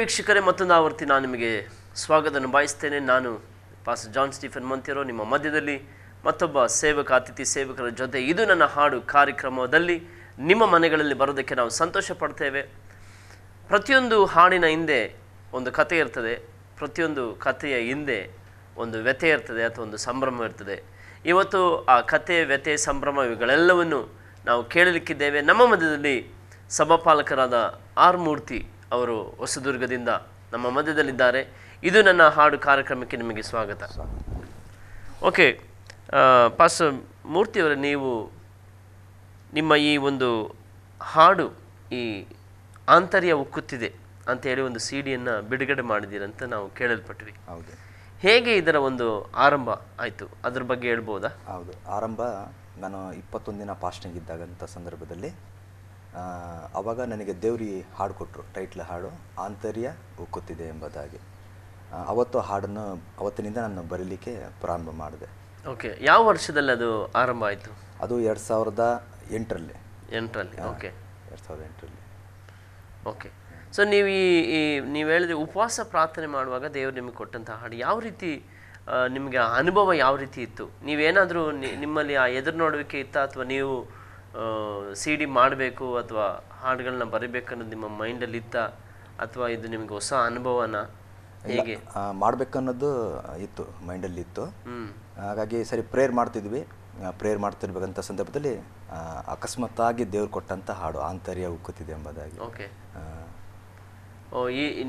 ವೀಕ್ಷಕರೇ, ಮತ್ತೊಂದು ಆವರ್ತಿ ನಾನು ನಿಮಗೆ ಸ್ವಾಗತವನ್ನು ಬಯಸ್ತೇನೆ. ನಾನು ಪಾಸ್ಟರ್ ಜಾನ್ ಸ್ಟೀಫನ್ ಮಂತಿರೋ ನಿಮ್ಮ ಮಧ್ಯದಲ್ಲಿ ಮತ್ತೊಬ್ಬ ಸೇವಕ, ಅತಿಥಿ ಸೇವಕರ ಜೊತೆ ಇದು ನನ್ನ ಹಾಡು ಕಾರ್ಯಕ್ರಮದಲ್ಲಿ ನಿಮ್ಮ ಮನೆಗಳಲ್ಲಿ ಬರೋದಕ್ಕೆ ನಾವು ಸಂತೋಷ ಪಡ್ತೇವೆ. ಪ್ರತಿಯೊಂದು ಹಾಡಿನ ಹಿಂದೆ ಒಂದು ಕಥೆ ಇರ್ತದೆ, ಪ್ರತಿಯೊಂದು ಕಥೆಯ ಹಿಂದೆ ಒಂದು ವ್ಯಥೆ ಇರ್ತದೆ ಅಥವಾ ಒಂದು ಸಂಭ್ರಮ ಇರ್ತದೆ. ಇವತ್ತು ಆ ಕಥೆ, ವ್ಯಥೆ, ಸಂಭ್ರಮ ಇವುಗಳೆಲ್ಲವನ್ನು ನಾವು ಕೇಳಲಿಕ್ಕಿದ್ದೇವೆ. ನಮ್ಮ ಮಧ್ಯದಲ್ಲಿ ಸಭಾಪಾಲಕರಾದ ಆರ್ ಮೂರ್ತಿ ಅವರು ಹೊಸದುರ್ಗದಿಂದ ನಮ್ಮ ಮಧ್ಯದಲ್ಲಿದ್ದಾರೆ. ಇದು ನನ್ನ ಹಾಡು ಕಾರ್ಯಕ್ರಮಕ್ಕೆ ನಿಮಗೆ ಸ್ವಾಗತ. ಓಕೆ, ಪಾಸ್ಟರ್ ಮೂರ್ತಿಯವರೇ, ನೀವು ನಿಮ್ಮ ಈ ಒಂದು ಹಾಡು ಈ ಆಂತರ್ಯ ಉಕ್ಕುತ್ತಿದೆ ಅಂತೇಳಿ ಒಂದು ಸಿಡಿಯನ್ನು ಬಿಡುಗಡೆ ಮಾಡಿದ್ದೀರಂತ ನಾವು ಕೇಳಲ್ಪಟ್ವಿ. ಹೌದು. ಹೇಗೆ ಇದರ ಒಂದು ಆರಂಭ ಆಯಿತು, ಅದ್ರ ಬಗ್ಗೆ ಹೇಳ್ಬೋದಾ? ಹೌದು, ಆರಂಭ ನಾನು 21 ದಿನ ಫಾಸ್ಟಿಂಗ್ ಇದ್ದಾಗಂಥ ಸಂದರ್ಭದಲ್ಲಿ ಆವಾಗ ನನಗೆ ದೇವ್ರಿ ಹಾಡು ಕೊಟ್ಟರು. ಟೈಟ್ಲ್ ಹಾಡು ಆಂತರ್ಯ ಉಕ್ಕುತ್ತಿದೆ ಎಂಬುದಾಗಿ. ಅವತ್ತಿನಿಂದ ನಾನು ಬರೀಲಿಕ್ಕೆ ಪ್ರಾರಂಭ ಮಾಡಿದೆ. ಓಕೆ, ಯಾವ ವರ್ಷದಲ್ಲಿ ಅದು ಆರಂಭ ಆಯಿತು? ಅದು 2008ರಲ್ಲಿ. ಓಕೆ, 2008ರಲ್ಲಿ. ಓಕೆ. ಸೊ ನೀವು ನೀವು ಹೇಳಿದ್ರೆ ಉಪವಾಸ ಪ್ರಾರ್ಥನೆ ಮಾಡುವಾಗ ದೇವರು ನಿಮಗೆ ಕೊಟ್ಟಂಥ ಹಾಡು ಯಾವ ರೀತಿ, ನಿಮಗೆ ಅನುಭವ ಯಾವ ರೀತಿ ಇತ್ತು? ನೀವೇನಾದರೂ ನಿಮ್ಮಲ್ಲಿ ಆ ಎದುರು ನೋಡುವಿಕೆ ಇತ್ತಾ, ಅಥವಾ ನೀವು CD ಮಾಡಬೇಕು ಅಥವಾ ಹಾಡುಗಳನ್ನ ಬರೀಬೇಕು ಅನ್ನೋದು ನಿಮ್ಮ ಮೈಂಡಲ್ಲಿ ಇತ್ತಾ, ಅಥವಾ ಇದು ನಿಮಗೆ ಹೊಸ ಅನುಭವನ? ಹೇಗೆ ಮಾಡಬೇಕನ್ನೋದು ಇತ್ತು, ಮೈಂಡಲ್ಲಿ ಇತ್ತು. ಹಾಗಾಗಿ ಸರಿ ಪ್ರೇಯರ್ ಮಾಡ್ತಿದ್ವಿ. ಪ್ರೇಯರ್ ಮಾಡ್ತಿರ್ಬೇಕಂತ ಸಂದರ್ಭದಲ್ಲಿ ಅಕಸ್ಮಾತ್ತಾಗಿ ದೇವ್ರು ಕೊಟ್ಟಂಥ ಹಾಡು ಆಂತರ್ಯ ಉಕ್ಕುತ್ತಿದೆ ಎಂಬುದಾಗಿ. ಓಕೆ.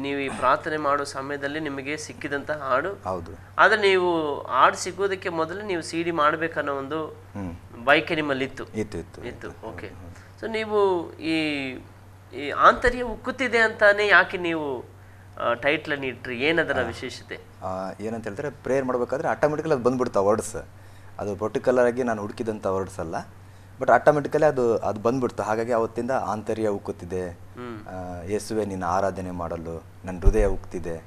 ನೀವು ಈ ಪ್ರಾರ್ಥನೆ ಮಾಡೋ ಸಮಯದಲ್ಲಿ ನಿಮಗೆ ಸಿಕ್ಕಿದಂಥ ಹಾಡು? ಹೌದು. ಆದರೆ ನೀವು ಹಾಡು ಸಿಗೋದಕ್ಕೆ ಮೊದಲು ನೀವು CD ಮಾಡಬೇಕನ್ನೋ ಒಂದು ಬಯಕೆ ನಿಮ್ಮಲ್ಲಿ ಇತ್ತು? ಇತ್ತು. ಓಕೆ. ಸೊ ನೀವು ಈ ಆಂತರ್ಯ ಉಕ್ಕುತ್ತಿದೆ ಅಂತಾನೆ ಯಾಕೆ ನೀವು ಟೈಟ್ಲನ್ನು ಇಟ್ರಿ? ಏನದರ ವಿಶೇಷತೆ? ಏನಂತ ಹೇಳಿದ್ರೆ, ಪ್ರೇಯರ್ ಮಾಡಬೇಕಾದ್ರೆ ಆಟೋಮೆಟಿಕಲಿ ಅದು ಬಂದ್ಬಿಡ್ತಾವೆ ವರ್ಡ್ಸ್. ಅದು ಪರ್ಟಿಕ್ಯುಲರ್ ಆಗಿ ನಾನು ಹುಡುಕಿದಂಥ ವರ್ಡ್ಸ್ ಅಲ್ಲ, ಬಟ್ ಆಟೋಮೆಟಿಕಲಿ ಅದು ಬಂದ್ಬಿಡ್ತು. ಹಾಗಾಗಿ ಅವತ್ತಿಂದ ಆಂತರ್ಯ ಉಕ್ಕುತ್ತಿದೆ, ಯೇಸುವೆ ನಿನ್ನ ಆರಾಧನೆ ಮಾಡಲು ನನ್ನ ಹೃದಯ ಉಕ್ತಿದೆ,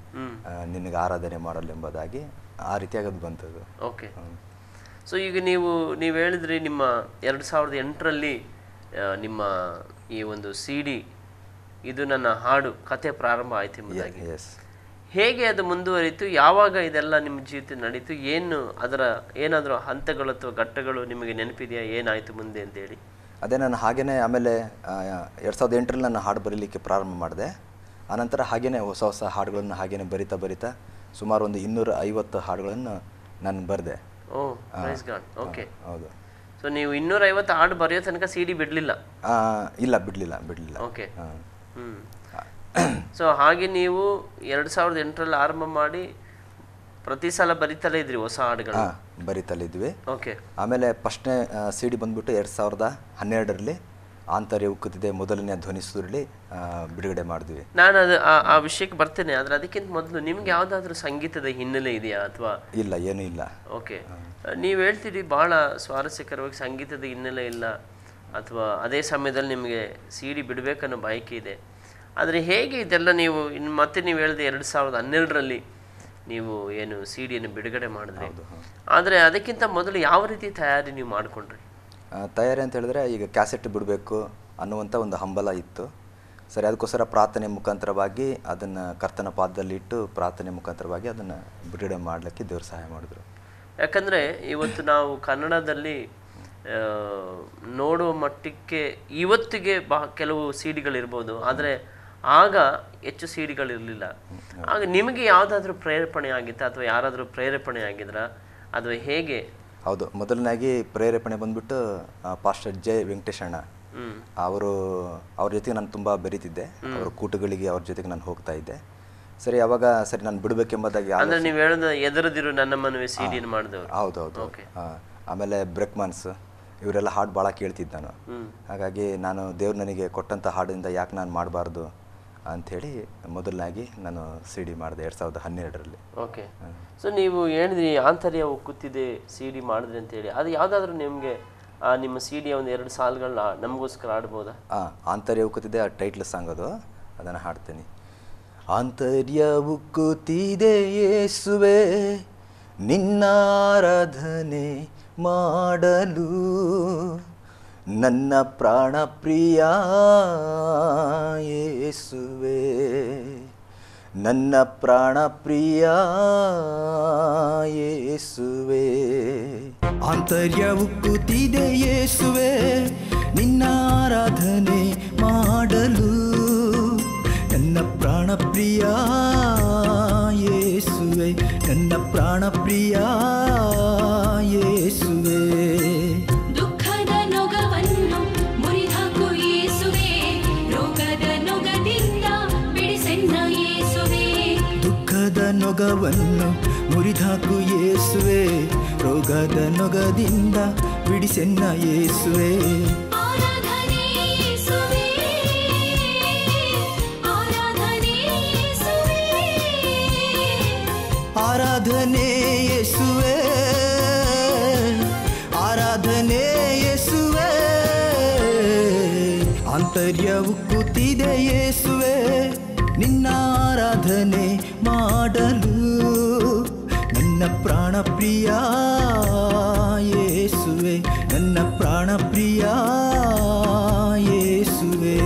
ನಿನಗೆ ಆರಾಧನೆ ಮಾಡಲು ಎಂಬುದಾಗಿ ಆ ರೀತಿಯಾಗಿ ಅದು ಬಂತದ್ದು. ಓಕೆ. ಸೊ ಈಗ ನೀವು ಹೇಳಿದ್ರಿ ನಿಮ್ಮ 2008ರಲ್ಲಿ ನಿಮ್ಮ ಈ ಒಂದು CD ಇದು ನನ್ನ ಹಾಡು ಕತೆ ಪ್ರಾರಂಭ ಆಯ್ತು ಎಂಬುದಾಗಿ. ಹೇಗೆ ಅದು ಮುಂದುವರಿತು? ಯಾವಾಗ ಇದೆಲ್ಲ ನಿಮ್ಮ ಜೀವಿತ ನಡೀತು? ಏನಾದರೂ ಹಂತಗಳು ಅಥವಾ ಘಟ್ಟಗಳು ನಿಮಗೆ ನೆನಪಿದೆಯಾ? ಏನಾಯಿತು ಮುಂದೆ ಅಂತೇಳಿ? ಅದೇ ನಾನು ಹಾಗೇನೆ ಆಮೇಲೆ 2008ರಲ್ಲಿ ನಾನು ಹಾಡು ಬರೀಲಿಕ್ಕೆ ಪ್ರಾರಂಭ ಮಾಡಿದೆ. ಆನಂತರ ಹಾಗೇನೆ ಹೊಸ ಹೊಸ ಹಾಡುಗಳನ್ನು ಹಾಗೇನೆ ಬರಿತಾ ಸುಮಾರು ಒಂದು 250 ಹಾಡುಗಳನ್ನು ನಾನು ಬರೆದೆ. ಓಹ್, ಪ್ರೈಸ್ ಗಾಡ್. ಓಕೆ. ಹೌದು. ಸೊ ನೀವು 250 ಹಾಡು ಬರೆಯೋ ತನಕ CD ಬಿಡಲಿಲ್ಲ? ಇಲ್ಲ, ಬಿಡಲಿಲ್ಲ. ಓಕೆ. ಸೊ ಹಾಗೆ ನೀವು 2008ರಲ್ಲಿ ಆರಂಭ ಮಾಡಿ ಪ್ರತಿ ಸಲ ಬರಿತಲೇ ಇದ್ರಿ ಹೊಸ ಹಾಡುಗಳು? ಬರಿತಲೇ ಇದ್ವಿ. ಓಕೆ. ಆಮೇಲೆ ಫಸ್ಟ್ನೇ CD ಬಂದ್ಬಿಟ್ಟು 2012ರಲ್ಲಿ ಆಂತರ್ಯ ಉಕ್ಕುತ್ತಿದೆ ಮೊದಲನೇ ಧ್ವನಿ ಸುರುಳಿ ಬಿಡುಗಡೆ ಮಾಡಿದ್ವಿ. ನಾನು ಆ ವಿಷಯಕ್ಕೆ ಬರ್ತೇನೆ, ಆದರೆ ಅದಕ್ಕಿಂತ ಮೊದಲು ನಿಮ್ಗೆ ಯಾವುದಾದ್ರೂ ಸಂಗೀತದ ಹಿನ್ನೆಲೆ ಇದೆಯಾ ಅಥವಾ? ಇಲ್ಲ, ಏನೂ ಇಲ್ಲ. ಓಕೆ. ನೀವು ಹೇಳ್ತೀರಿ ಬಹಳ ಸ್ವಾರಸ್ಯಕರವಾಗಿ ಸಂಗೀತದ ಹಿನ್ನೆಲೆ ಇಲ್ಲ, ಅಥವಾ ಅದೇ ಸಮಯದಲ್ಲಿ ನಿಮಗೆ CD ಬಿಡಬೇಕನ್ನೋ ಬಯಕೆ ಇದೆ. ಆದರೆ ಹೇಗೆ ಇದೆಲ್ಲ ನೀವು ಮತ್ತೆ ನೀವು ಹೇಳಿದೆ 2012ರಲ್ಲಿ ನೀವು ಏನು CD ಬಿಡುಗಡೆ ಮಾಡಿದ್ರಿ, ಆದರೆ ಅದಕ್ಕಿಂತ ಮೊದಲು ಯಾವ ರೀತಿ ತಯಾರಿ ನೀವು ಮಾಡಿಕೊಂಡ್ರಿ? ತಯಾರಿ ಅಂತ ಹೇಳಿದ್ರೆ, ಈಗ ಕ್ಯಾಸೆಟ್ ಬಿಡಬೇಕು ಅನ್ನುವಂಥ ಒಂದು ಹಂಬಲ ಇತ್ತು. ಸರಿ, ಅದಕ್ಕೋಸ್ಕರ ಪ್ರಾರ್ಥನೆ ಮುಖಾಂತರವಾಗಿ ಅದನ್ನು ಕರ್ತನ ಪಾದದಲ್ಲಿ ಇಟ್ಟು ಪ್ರಾರ್ಥನೆ ಮುಖಾಂತರವಾಗಿ ಅದನ್ನು ಬಿಡುಗಡೆ ಮಾಡಲಿಕ್ಕೆ ದೇವರು ಸಹಾಯ ಮಾಡಿದ್ರು. ಯಾಕಂದರೆ ಇವತ್ತು ನಾವು ಕನ್ನಡದಲ್ಲಿ ನೋಡುವ ಮಟ್ಟಕ್ಕೆ ಇವತ್ತಿಗೆ ಕೆಲವು CDಗಳಿರ್ಬೋದು, ಆದರೆ ಆಗ ಹೆಚ್ಚು CDಗಳಿರಲಿಲ್ಲ. ಆಗ ನಿಮಗೆ ಯಾವುದಾದ್ರೂ ಪ್ರೇರೇಪಣೆ ಆಗಿತ್ತಾ, ಅಥವಾ ಯಾರಾದರೂ ಪ್ರೇರೇಪಣೆ ಆಗಿದ್ರಾ, ಅಥವಾ ಹೇಗೆ? ಹೌದು, ಮೊದಲನಾಗಿ ಪ್ರೇರೇಪಣೆ ಬಂದ್ಬಿಟ್ಟು ಪಾಸ್ಟರ್ ಜೆ ವೆಂಕಟೇಶಣ್ಣ ಅವ್ರ ಜೊತೆಗೆ ನಾನು ತುಂಬ ಬೆರೀತಿದ್ದೆ. ಅವ್ರ ಕೂಟಗಳಿಗೆ ಅವ್ರ ಜೊತೆಗೆ ನಾನು ಹೋಗ್ತಾ ಇದ್ದೆ. ಸರಿ, ಅವಾಗ ಸರಿ ನಾನು ಬಿಡಬೇಕೆಂಬುದಾಗಿ. ಅಂದರೆ ನೀವು ಹೇಳಿದ ಎದುರದಿರು ನನ್ನ ಮನವಿ CD ಮಾಡಿದವರು? ಹೌದು. ಆಮೇಲೆ ಬ್ರೇಕ್ಮನ್ಸ್ ಇವರೆಲ್ಲ ಹಾಡು ಭಾಳ ಕೇಳ್ತಿದ್ದೆ ನಾನು. ಹಾಗಾಗಿ ನಾನು ದೇವ್ರು ನನಗೆ ಕೊಟ್ಟಂಥ ಹಾಡಿಂದ ಯಾಕೆ ನಾನು ಮಾಡಬಾರ್ದು ಅಂಥೇಳಿ ಮೊದಲನಾಗಿ ನಾನು CD ಮಾಡಿದೆ 2012ರಲ್ಲಿ. ಓಕೆ. ಸೊ ನೀವು ಹೇಳಿದ್ರಿ ಆಂತರ್ಯ ಉಕ್ಕುತ್ತಿದೆ CD ಮಾಡಿದ್ರಿ ಅಂತೇಳಿ, ಅದು ಯಾವುದಾದ್ರೂ ನಿಮಗೆ ನಿಮ್ಮ CD ಒಂದು 2 ಸಾಲುಗಳನ್ನ ನಮಗೋಸ್ಕರ ಆಡ್ಬೋದಾ? ಆಂತರ್ಯ ಉಕ್ಕುತ್ತಿದೆ ಆ ಟೈಟ್ಲ್ ಸಾಂಗ್, ಅದನ್ನು ಹಾಡ್ತೀನಿ. ಆಂತರ್ಯ ಉಕ್ಕುತ್ತಿದೆ ಯೇಸುವೆ ನಿನ್ನ ಆರಾಧನೆ ಮಾಡಲು, ನನ್ನ ಪ್ರಾಣ ಪ್ರಿಯ ಯೇಸುವೆ ನನ್ನ ಪ್ರಾಣ ಪ್ರಿಯ ಯೇಸುವೆ. ಆಂತರ್ಯ ಉಕ್ಕುತ್ತಿದೆ ಯೇಸುವೆ ನಿನ್ನ ಆರಾಧನೆ ಮಾಡಲು. ನನ್ನ ಪ್ರಾಣ ಪ್ರಿಯ ಯೇಸುವೆ, ನನ್ನ ಪ್ರಾಣ ಪ್ರಿಯ ಯೇಸುವೆ. ದುಃಖದ ನೊಗವನ್ನು ಮುರಿದಾಕು ಯೇಸುವೆ, ರೋಗದ ನೊಗದಿಂದ ಬಿಡಿಸೆನ್ನ ಯೇಸುವೆ. ದುಃಖದ ನೊಗವನ್ನು ಮುರಿದಾಕು ಯೇಸುವೆ, ರೋಗದ ನೊಗದಿಂದ ಬಿಡಿಸೆನ್ನ ಯೇಸುವೆ. ಆರಾಧನೆ ಯೇಸುವೆ, ಆರಾಧನೆ ಯೇಸುವೆ, ಆರಾಧನೆ ಯೇಸುವೆ, ಆರಾಧನೆ ಯೇಸುವೆ. ಆಂತರ್ಯ ಉಕ್ಕುತ್ತಿದೆ ಯೇಸುವೆ ನಿನ್ನ ಆರಾಧನೆ ಮಾಡಲು. ನನ್ನ ಪ್ರಾಣ ಪ್ರಿಯ ಯೇಸುವೆ, ನನ್ನ ಪ್ರಾಣ ಪ್ರಿಯ ಯೇಸುವೆ.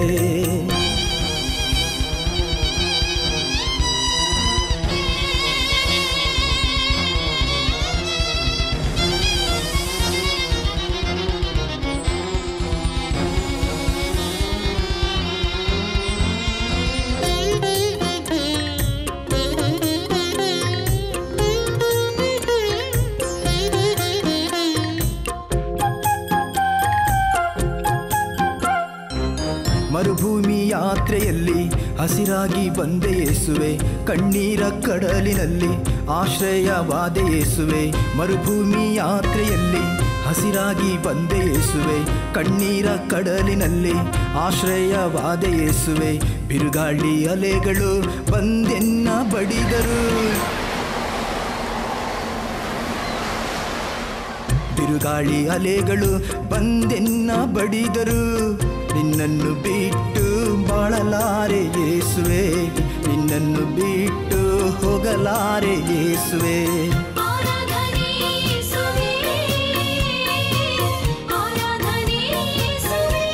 ಮರುಭೂಮಿ ಯಾತ್ರೆಯಲ್ಲಿ ಹಸಿರಾಗಿ ಬಂದೆ ಯೇಸುವೆ, ಕಣ್ಣೀರ ಕಡಲಿನಲ್ಲಿ ಆಶ್ರಯವಾದೆ ಯೇಸುವೆ. ಮರುಭೂಮಿ ಯಾತ್ರೆಯಲ್ಲಿ ಹಸಿರಾಗಿ ಬಂದೆ ಯೇಸುವೆ, ಕಣ್ಣೀರ ಕಡಲಿನಲ್ಲಿ ಆಶ್ರಯವಾದೆ ಯೇಸುವೆ. ಬಿರುಗಾಳಿ ಅಲೆಗಳು ಬಂದೆನ್ನ ಬಡಿದರು, ಬಿರುಗಾಳಿ ಅಲೆಗಳು ಬಂದೆನ್ನ ಬಡಿದರು. ನಿನ್ನನ್ನು ಬಿಟ್ಟು ಬಾಳಲಾರೆ ಯೇಸುವೆ, ನಿನ್ನನ್ನು ಬಿಟ್ಟು ಹೋಗಲಾರೆ ಯೇಸುವೆ. ಆರಾಧನೆ ಯೇಸುವೆ, ಆರಾಧನೆ ಯೇಸುವೆ,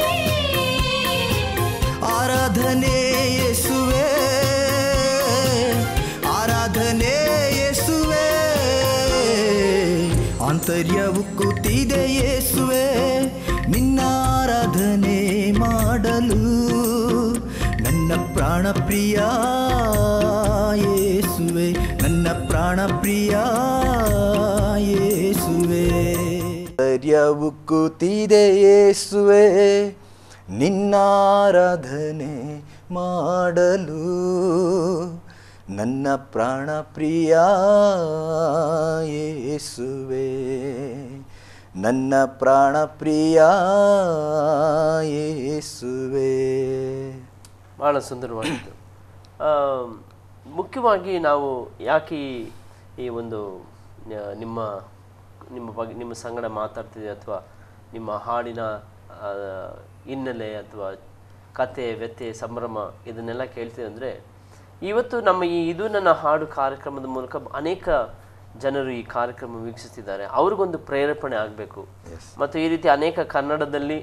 ಆರಾಧನೆ ಯೇಸುವೆ, ಆರಾಧನೆ ಯೇಸುವೆ. ಆಂತರ್ಯ ಉಕ್ಕುತ್ತಿದೆ ಯೇಸುವೆ ನಿನ್ನ ಆರಾಧನೆ ಮಾಡಲು. ನನ್ನ ಪ್ರಾಣ ಪ್ರಿಯ ಯೇಸುವೆ, ನನ್ನ ಪ್ರಾಣ ಪ್ರಿಯ ಯೇಸುವೆ. ಆಂತರ್ಯ ಉಕ್ಕುತ್ತಿದೆ ಯೇಸುವೆ ನಿನ್ನ ಆರಾಧನೆ ಮಾಡಲು. ನನ್ನ ಪ್ರಾಣ ಪ್ರಿಯ ಯೇಸುವೆ, ನನ್ನ ಪ್ರಾಣ ಪ್ರಿಯ ಯೇಸುವೆ. ಭಾಳ ಸುಂದರವಾಗಿತ್ತು. ಮುಖ್ಯವಾಗಿ ನಾವು ಯಾಕೆ ಈ ಒಂದು ನಿಮ್ಮ ನಿಮ್ಮ ಬಗ್ಗೆ ನಿಮ್ಮ ಸಂಗಡ ಮಾತಾಡ್ತಿದ್ದೀವಿ ಅಥವಾ ನಿಮ್ಮ ಹಾಡಿನ ಹಿನ್ನೆಲೆ ಅಥವಾ ಕತೆ ವ್ಯಥೆ ಸಂಭ್ರಮ ಇದನ್ನೆಲ್ಲ ಕೇಳ್ತೀವಿ ಅಂದರೆ, ಇವತ್ತು ನಮ್ಮ ಇದು ನನ್ನ ಹಾಡು ಕಾರ್ಯಕ್ರಮದ ಮೂಲಕ ಅನೇಕ ಜನರು ಈ ಕಾರ್ಯಕ್ರಮ ವೀಕ್ಷಿಸ್ತಿದ್ದಾರೆ. ಅವ್ರಿಗೊಂದು ಪ್ರೇರೇಪಣೆ ಆಗಬೇಕು. ಮತ್ತು ಈ ರೀತಿ ಅನೇಕ ಕನ್ನಡದಲ್ಲಿ